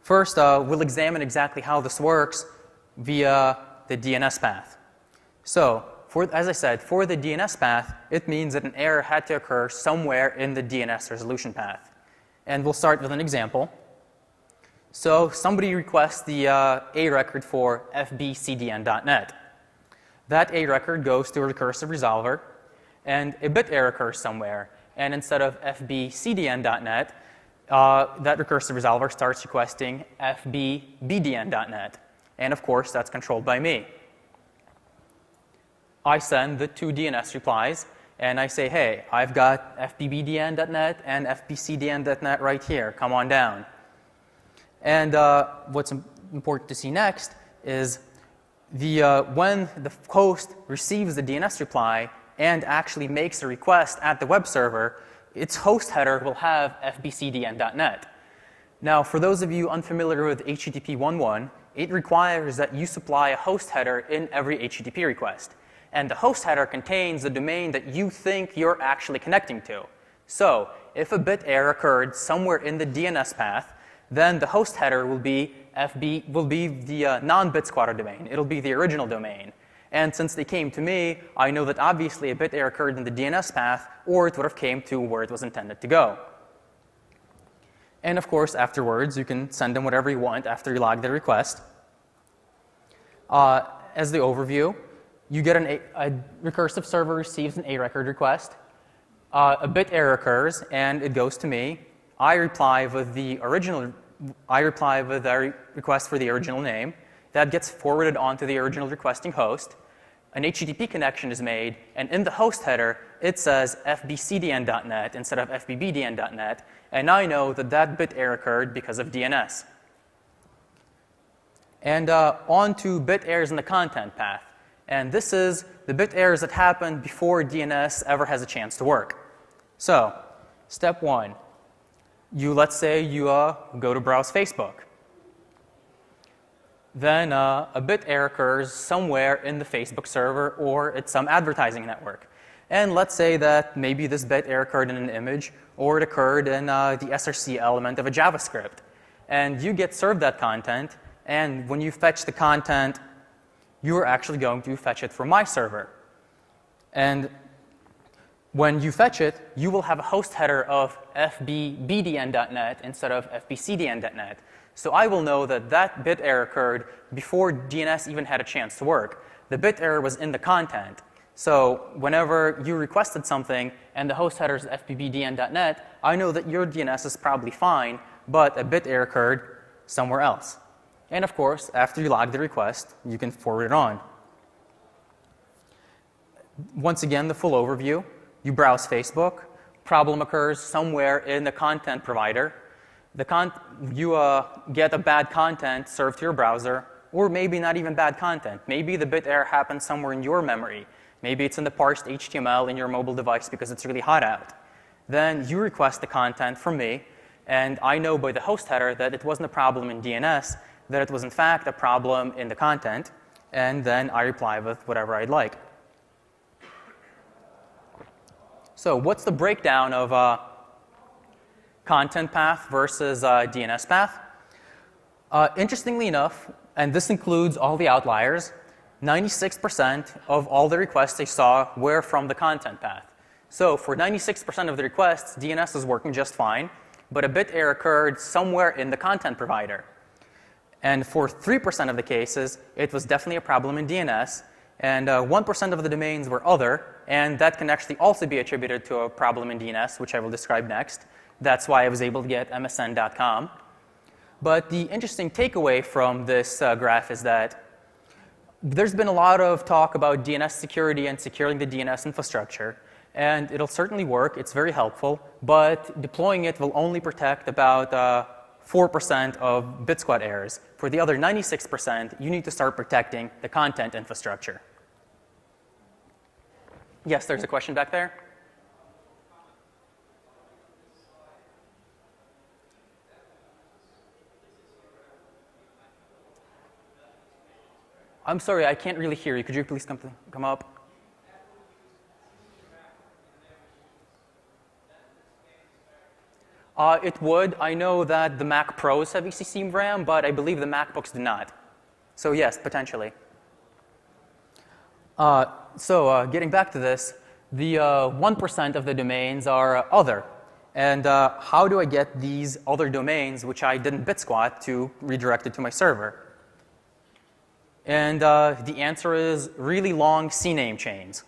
First, we'll examine exactly how this works via the DNS path. So, as I said, for the DNS path, it means that an error had to occur somewhere in the DNS resolution path. And we'll start with an example. So somebody requests the A record for fbcdn.net. That A record goes to a recursive resolver, and a bit error occurs somewhere. And instead of fbcdn.net, that recursive resolver starts requesting fbbdn.net. And of course, that's controlled by me. I send the 2 DNS replies, and I say, hey, I've got fbbdn.net and fbcdn.net right here. Come on down. And what's important to see next is when the host receives the DNS reply and actually makes a request at the web server, its host header will have fbcdn.net. Now, for those of you unfamiliar with HTTP 1.1, it requires that you supply a host header in every HTTP request. And the host header contains the domain that you think you're actually connecting to. So if a bit error occurred somewhere in the DNS path, then the host header will be the non-Bitsquatter domain. It'll be the original domain. And since they came to me, I know that obviously a bit error occurred in the DNS path, or it would have came to where it was intended to go. And of course, afterwards, you can send them whatever you want after you log the request. As the overview, you get a recursive server receives an A record request. A bit error occurs, and it goes to me. I reply with a request for the original name. That gets forwarded onto the original requesting host. An HTTP connection is made, and in the host header, it says fbcdn.net instead of fbbdn.net, and I know that that bit error occurred because of DNS. And on to bit errors in the content path. And this is the bit errors that happen before DNS ever has a chance to work. So, step 1. Let's say you go to browse Facebook. Then a bit error occurs somewhere in the Facebook server or at some advertising network. And let's say that maybe this bit error occurred in an image, or it occurred in the src element of a JavaScript. And you get served that content, and when you fetch the content, you're actually going to fetch it from my server. And when you fetch it, you will have a host header of fbbdn.net instead of fbcdn.net. So I will know that that bit error occurred before DNS even had a chance to work. The bit error was in the content. So whenever you requested something and the host header is fbbdn.net, I know that your DNS is probably fine, but a bit error occurred somewhere else. And of course, after you log the request, you can forward it on. Once again, the full overview. You browse Facebook. Problem occurs somewhere in the content provider. You get a bad content served to your browser, or maybe not even bad content. Maybe the bit error happens somewhere in your memory. Maybe it's in the parsed HTML in your mobile device because it's really hot out. Then you request the content from me, and I know by the host header that it wasn't a problem in DNS, that it was in fact a problem in the content, and then I reply with whatever I'd like. So what's the breakdown of content path versus DNS path? Interestingly enough, and this includes all the outliers, 96% of all the requests I saw were from the content path. So for 96% of the requests, DNS is working just fine, but a bit error occurred somewhere in the content provider. And for 3% of the cases, it was definitely a problem in DNS, and 1% of the domains were other, and that can actually also be attributed to a problem in DNS, which I will describe next. That's why I was able to get msn.com. But the interesting takeaway from this graph is that there's been a lot of talk about DNS security and securing the DNS infrastructure, and it'll certainly work. It's very helpful, but deploying it will only protect about 4% of Bitsquat errors. For the other 96%, you need to start protecting the content infrastructure. Yes, there's a question back there. I'm sorry, I can't really hear you. Could you please come up? It would. I know that the Mac Pros have ECC RAM, but I believe the MacBooks do not. So yes, potentially. Getting back to this, the 1% of the domains are other. And how do I get these other domains, which I didn't Bitsquat, to redirect it to my server? And the answer is really long CNAME chains.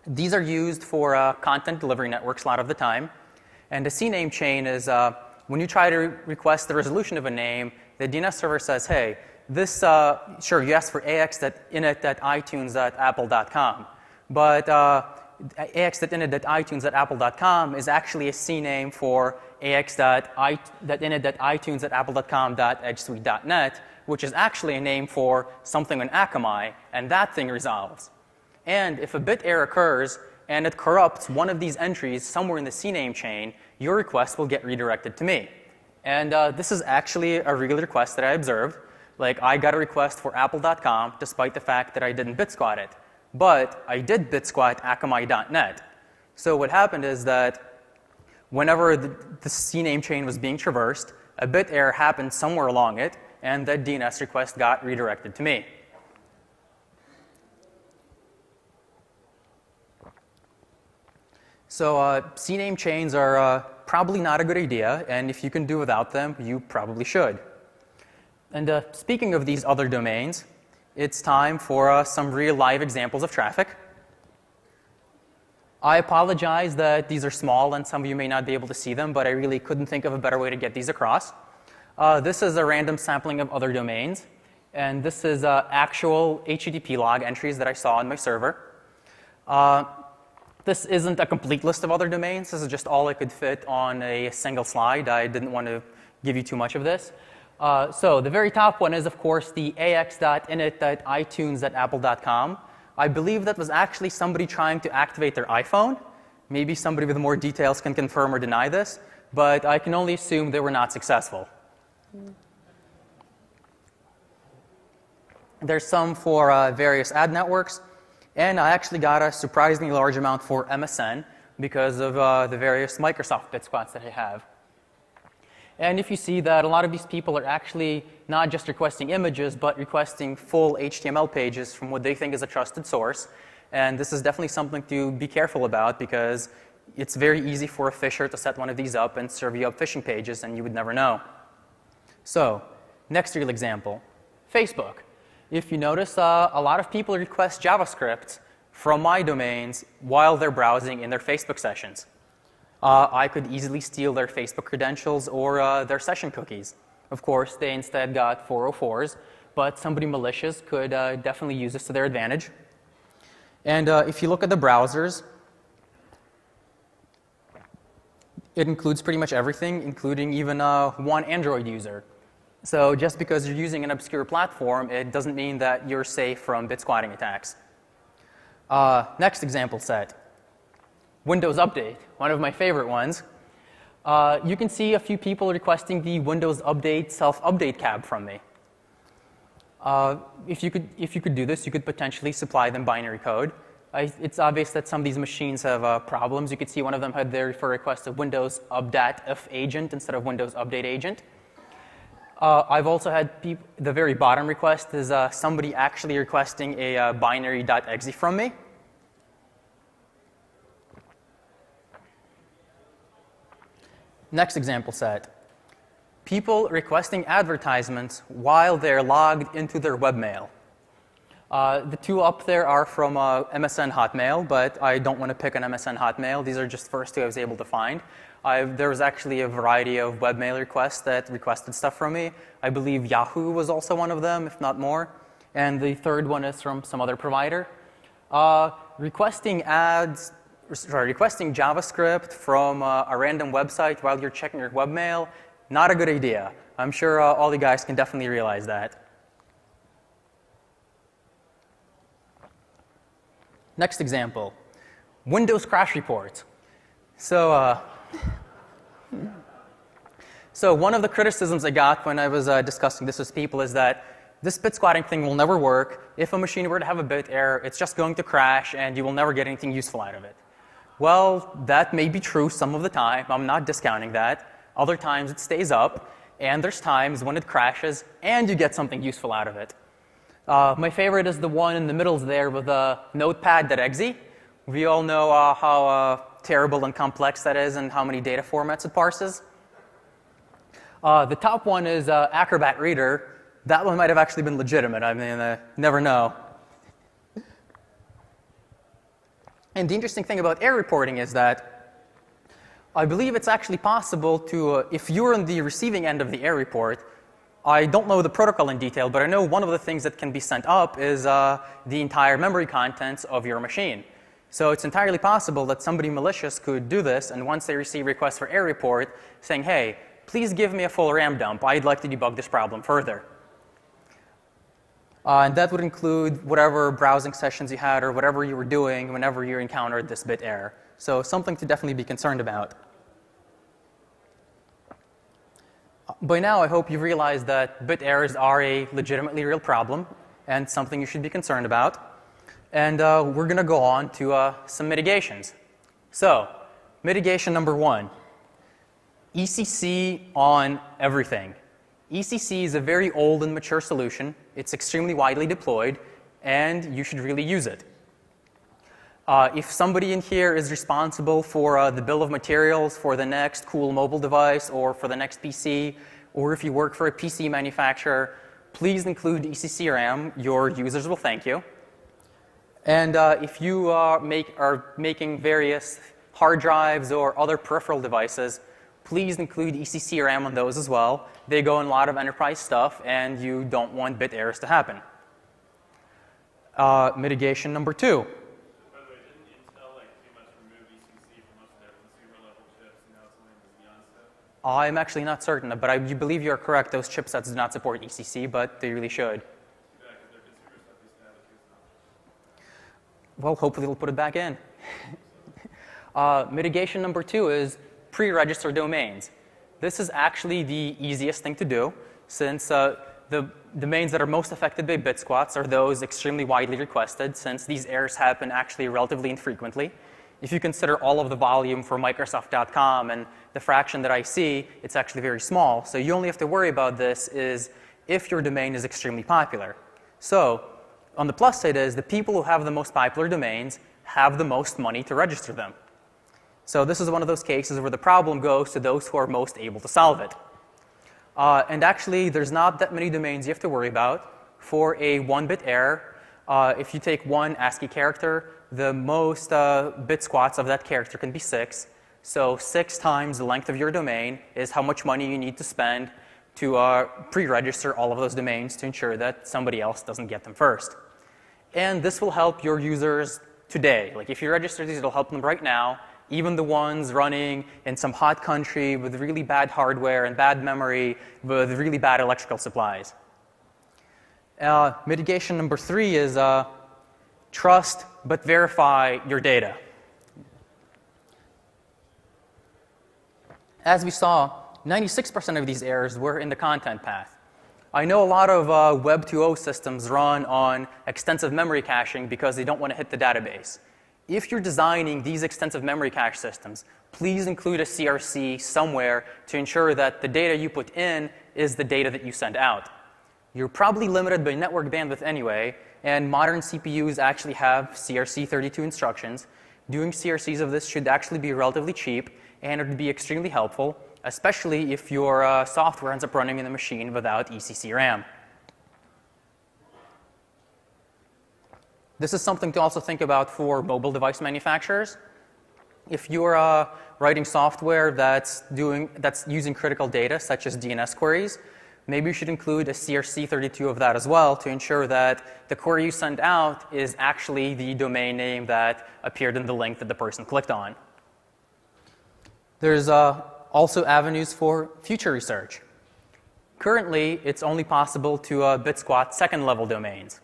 These are used for content delivery networks a lot of the time. And a CNAME chain is when you try to request the resolution of a name, the DNS server says, hey, this, sure, you asked for ax.init.itunes.apple.com. But ax.init.itunes.apple.com is actually a CNAME for ax.init.itunes.apple.com.edgesuite.net, which is actually a name for something on Akamai, and that thing resolves. And if a bit error occurs and it corrupts one of these entries somewhere in the CNAME chain, your request will get redirected to me. And this is actually a real request that I observed. Like, I got a request for apple.com despite the fact that I didn't Bitsquat it. But I did Bitsquat Akamai.net. So what happened is that whenever the CNAME chain was being traversed, a bit error happened somewhere along it, and that DNS request got redirected to me. So CNAME chains are probably not a good idea, and if you can do without them, you probably should. And speaking of these other domains, it's time for some real live examples of traffic. I apologize that these are small and some of you may not be able to see them, but I really couldn't think of a better way to get these across. This is a random sampling of other domains, and this is actual HTTP log entries that I saw on my server. This isn't a complete list of other domains. This is just all I could fit on a single slide. I didn't want to give you too much of this. So the very top one is, of course, the ax.init.itunes.apple.com. I believe that was actually somebody trying to activate their iPhone. Maybe somebody with more details can confirm or deny this, but I can only assume they were not successful. There's some for various ad networks. And I actually got a surprisingly large amount for MSN because of the various Microsoft Bitsquats that I have. And if you see that a lot of these people are actually not just requesting images, but requesting full HTML pages from what they think is a trusted source. And this is definitely something to be careful about because it's very easy for a phisher to set one of these up and serve you up phishing pages, and you would never know. So, next real example, Facebook. If you notice, a lot of people request JavaScript from my domains while they're browsing in their Facebook sessions. I could easily steal their Facebook credentials or their session cookies. Of course, they instead got 404s, but somebody malicious could definitely use this to their advantage. And if you look at the browsers, it includes pretty much everything, including even one Android user. So just because you're using an obscure platform, it doesn't mean that you're safe from Bitsquatting attacks. Next example set. Windows Update, one of my favorite ones. You can see a few people requesting the Windows Update self-update cab from me. If you could do this, you could potentially supply them binary code. It's obvious that some of these machines have problems. You could see one of them had their refer request of Windows Update agent instead of Windows Update agent. I've also had the very bottom request is somebody actually requesting a binary.exe from me. Next example set. People requesting advertisements while they're logged into their webmail. The two up there are from MSN Hotmail, but I don't want to pick an MSN Hotmail. These are just first two I was able to find. There was actually a variety of webmail requests that requested stuff from me. I believe Yahoo was also one of them, if not more. And the third one is from some other provider. Requesting JavaScript from a random website while you're checking your webmail, not a good idea. I'm sure all you guys can definitely realize that. Next example, Windows crash report. So one of the criticisms I got when I was discussing this with people is that this Bitsquatting thing will never work. If a machine were to have a bit error, it's just going to crash and you will never get anything useful out of it. Well, that may be true some of the time. I'm not discounting that. Other times it stays up, and there's times when it crashes and you get something useful out of it. My favorite is the one in the middle there with notepad.exe. We all know how terrible and complex that is and how many data formats it parses. The top one is Acrobat Reader. That one might have actually been legitimate. I mean, never know. And the interesting thing about error reporting is that I believe it's actually possible to, if you're on the receiving end of the error report, I don't know the protocol in detail, but I know one of the things that can be sent up is the entire memory contents of your machine. So it's entirely possible that somebody malicious could do this, and once they receive requests for error report saying, hey, please give me a full RAM dump, I'd like to debug this problem further. And that would include whatever browsing sessions you had or whatever you were doing whenever you encountered this bit error. So something to definitely be concerned about. By now, I hope you've realized that bit errors are a legitimately real problem and something you should be concerned about. And we're going to go on to some mitigations. So, mitigation number one, ECC on everything. ECC is a very old and mature solution. It's extremely widely deployed, and you should really use it. If somebody in here is responsible for the bill of materials for the next cool mobile device or for the next PC, or if you work for a PC manufacturer, please include ECC RAM. Your users will thank you. And if you are making various hard drives or other peripheral devices, please include ECC RAM on those as well. They go in a lot of enterprise stuff, and you don't want bit errors to happen. Mitigation number two. By the way, didn't Intel pretty much remove ECC from most of their consumer-level chips, and now it's only the Xeon stuff? I'm actually not certain, but I believe you're correct. Those chipsets do not support ECC, but they really should. Yeah, because their consumer stuff used to have it too. Well, hopefully they'll put it back in. Mitigation number two is pre-register domains. This is actually the easiest thing to do, since the the domains that are most affected by bit squats are those extremely widely requested, since these errors happen actually relatively infrequently. If you consider all of the volume for Microsoft.com and the fraction that I see, it's actually very small. So you only have to worry about this is if your domain is extremely popular. So on the plus side is the people who have the most popular domains have the most money to register them. So this is one of those cases where the problem goes to those who are most able to solve it. And actually, there's not that many domains you have to worry about. For a 1-bit error, if you take one ASCII character, the most bit squats of that character can be 6. So 6 times the length of your domain is how much money you need to spend to pre-register all of those domains to ensure that somebody else doesn't get them first. And this will help your users today. Like if you register these, it'll help them right now. Even the ones running in some hot country with really bad hardware and bad memory with really bad electrical supplies. Mitigation number 3 is trust but verify your data. As we saw, 96% of these errors were in the content path. I know a lot of Web 2.0 systems run on extensive memory caching because they don't want to hit the database. If you're designing these extensive memory cache systems, please include a CRC somewhere to ensure that the data you put in is the data that you send out. You're probably limited by network bandwidth anyway, and modern CPUs actually have CRC32 instructions. Doing CRCs of this should actually be relatively cheap, and it would be extremely helpful, especially if your software ends up running in the machine without ECC RAM. This is something to also think about for mobile device manufacturers. If you're writing software that's using critical data, such as DNS queries, maybe you should include a CRC32 of that as well to ensure that the query you send out is actually the domain name that appeared in the link that the person clicked on. There's also avenues for future research. Currently, it's only possible to bit squat second-level domains.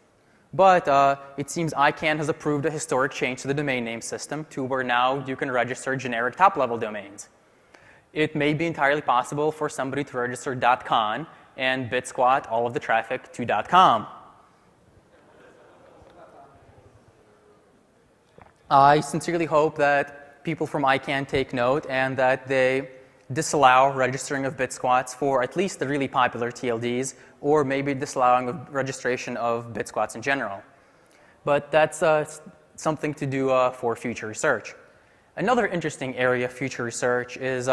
But it seems ICANN has approved a historic change to the domain name system to where now you can register generic top-level domains. It may be entirely possible for somebody to register .con and bit squat all of the traffic to .com. I sincerely hope that people from ICANN take note and that they disallow registering of bit squats for at least the really popular TLDs, or maybe disallowing of registration of bit squats in general. But that's something to do for future research. Another interesting area of future research is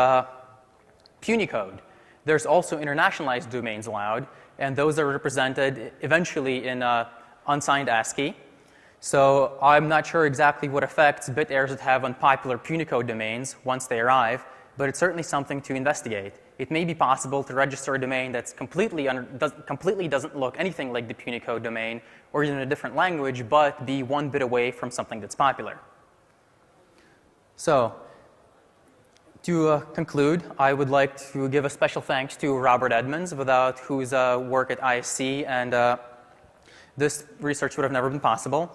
Punycode. There's also internationalized domains allowed, and those are represented eventually in unsigned ASCII. So I'm not sure exactly what effects bit errors would have on popular Punycode domains once they arrive, but it's certainly something to investigate. It may be possible to register a domain that's completely doesn't look anything like the Punycode domain, or in a different language, but be 1 bit away from something that's popular. So, to conclude, I would like to give a special thanks to Robert Edmonds, without whose work at ISC and this research would have never been possible.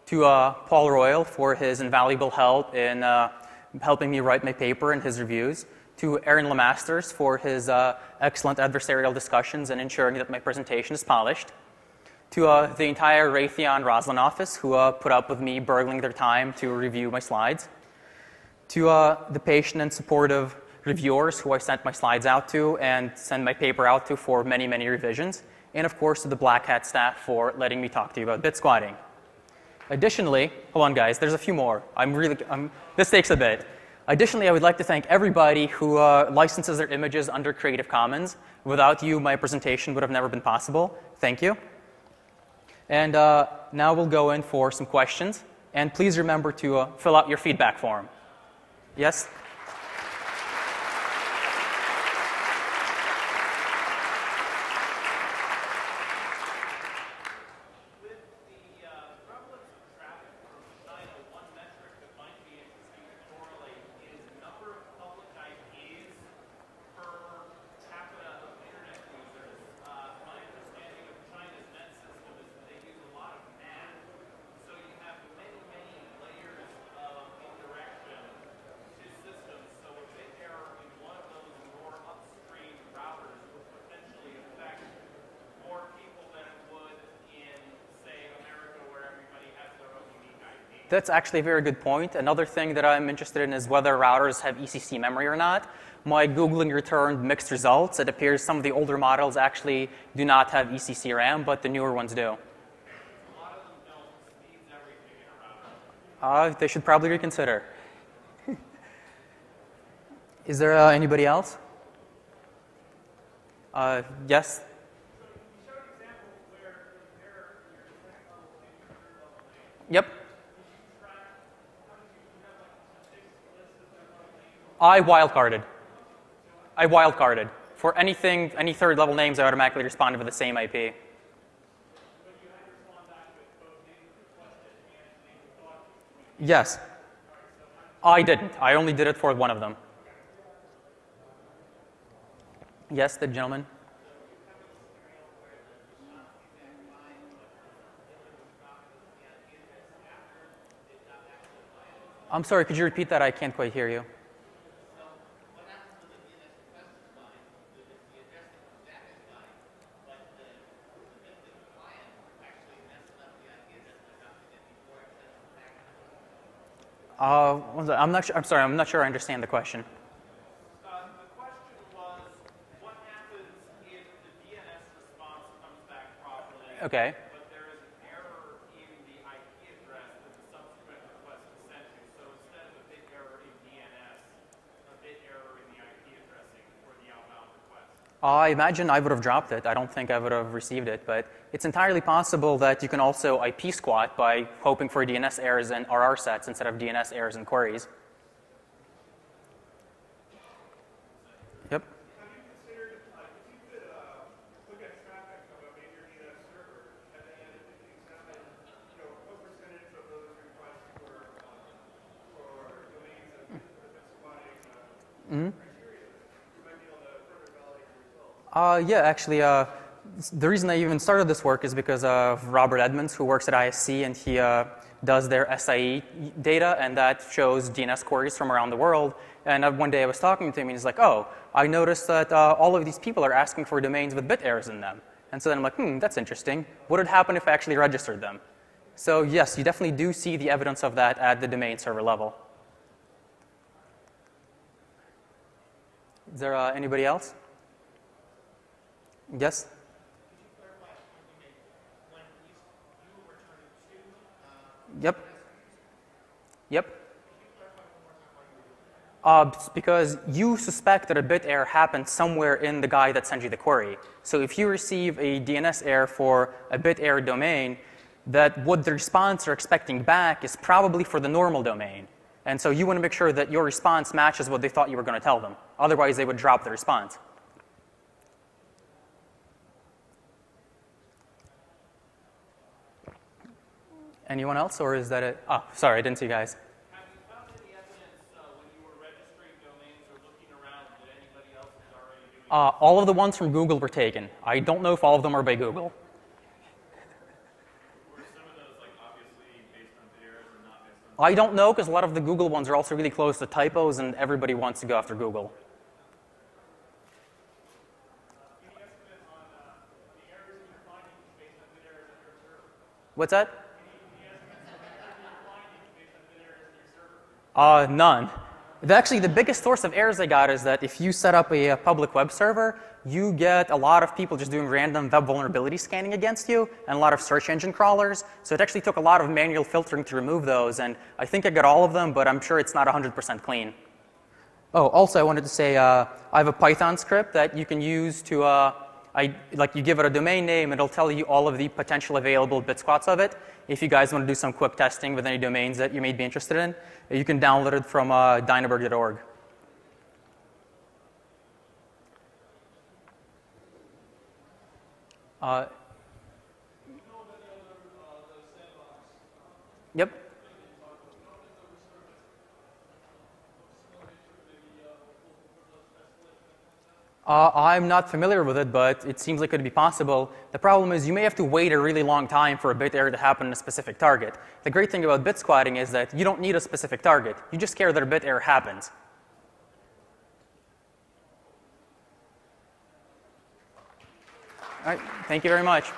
To Paul Royal for his invaluable help in helping me write my paper and his reviews. To Aaron Lemasters for his excellent adversarial discussions and ensuring that my presentation is polished. To the entire Raytheon Roslyn office who put up with me burgling their time to review my slides. To the patient and supportive reviewers who I sent my slides out to and send my paper out to for many, many revisions. And of course to the BlackHat staff for letting me talk to you about bit squatting. Additionally, hold on guys, there's a few more. This takes a bit. Additionally, I would like to thank everybody who licenses their images under Creative Commons. Without you, my presentation would have never been possible. Thank you. And now we'll go in for some questions. And please remember to fill out your feedback form. Yes? That's actually a very good point. Another thing that I'm interested in is whether routers have ECC memory or not. My Googling returned mixed results. It appears some of the older models actually do not have ECC RAM, but the newer ones do. A lot of them don't sneeze everything in a router. They should probably reconsider. Is there anybody else? Yes? So you showed an example where the error in your second level came from your third level name. Yep. Did you track, how did you have like a fixed list of third level names? I wildcarded. For anything, any third level names, I automatically responded with the same IP. But you had to respond back with both names requested and names thought. Yes. I didn't. I only did it for one of them. Yes, the gentleman. I'm sorry, could you repeat that? I can't quite hear you. I'm not sure. I'm sorry. I'm not sure I understand the question. The question was, what happens if the DNS response comes back properly, Okay. but there is an error in the IP address that the subsequent request was sent to? So instead of a bit error in DNS, a bit error in the IP addressing for the outbound request. I imagine I would have dropped it. I don't think I would have received it, but it's entirely possible that you can also IP squat by hoping for DNS errors and RR sets instead of DNS errors and queries. Yep. Have you considered, if you could look at traffic of a major DNS server, and then examine, what percentage of those requests were for domains that have been squatting criteria, you might be able to further validate your results. Yeah, actually, the reason I even started this work is because of Robert Edmonds, who works at ISC, and he does their SIE data, and that shows DNS queries from around the world. And one day I was talking to him, and he's like, oh, I noticed that all of these people are asking for domains with bit errors in them. And so then I'm like, that's interesting. What would happen if I actually registered them? So yes, you definitely do see the evidence of that at the domain server level. Is there anybody else? Yes? Yep. Yep. Because you suspect that a bit error happened somewhere in the guy that sent you the query. So if you receive a DNS error for a bit error domain, that what the response are expecting back is probably for the normal domain. And so you want to make sure that your response matches what they thought you were going to tell them. Otherwise, they would drop the response. Anyone else, or is that it? Oh, sorry, I didn't see you guys. Have you found any evidence when you were registering domains or looking around that anybody else is already doing it? All of the ones from Google were taken. I don't know if all of them are by Google. Were some of those obviously based on bit errors or not based on? I don't know, because a lot of the Google ones are also really close to typos, and everybody wants to go after Google. Any estimate on the errors that you're finding based on bit errors on your server? What's that? Finding based on bit errors on your server? None. Actually, the biggest source of errors I got is that if you set up a public web server, you get a lot of people just doing random web vulnerability scanning against you, and a lot of search engine crawlers. So it actually took a lot of manual filtering to remove those, and I think I got all of them, but I'm sure it's not 100% clean. Oh, also I wanted to say I have a Python script that you can use to, you give it a domain name, it'll tell you all of the potential available bit squats of it. If you guys want to do some quick testing with any domains that you may be interested in, you can download it from dynaburg.org. Yep. I'm not familiar with it, but it seems like it could be possible. The problem is you may have to wait a really long time for a bit error to happen in a specific target. The great thing about bit squatting is that you don't need a specific target. You just care that a bit error happens. All right. Thank you very much.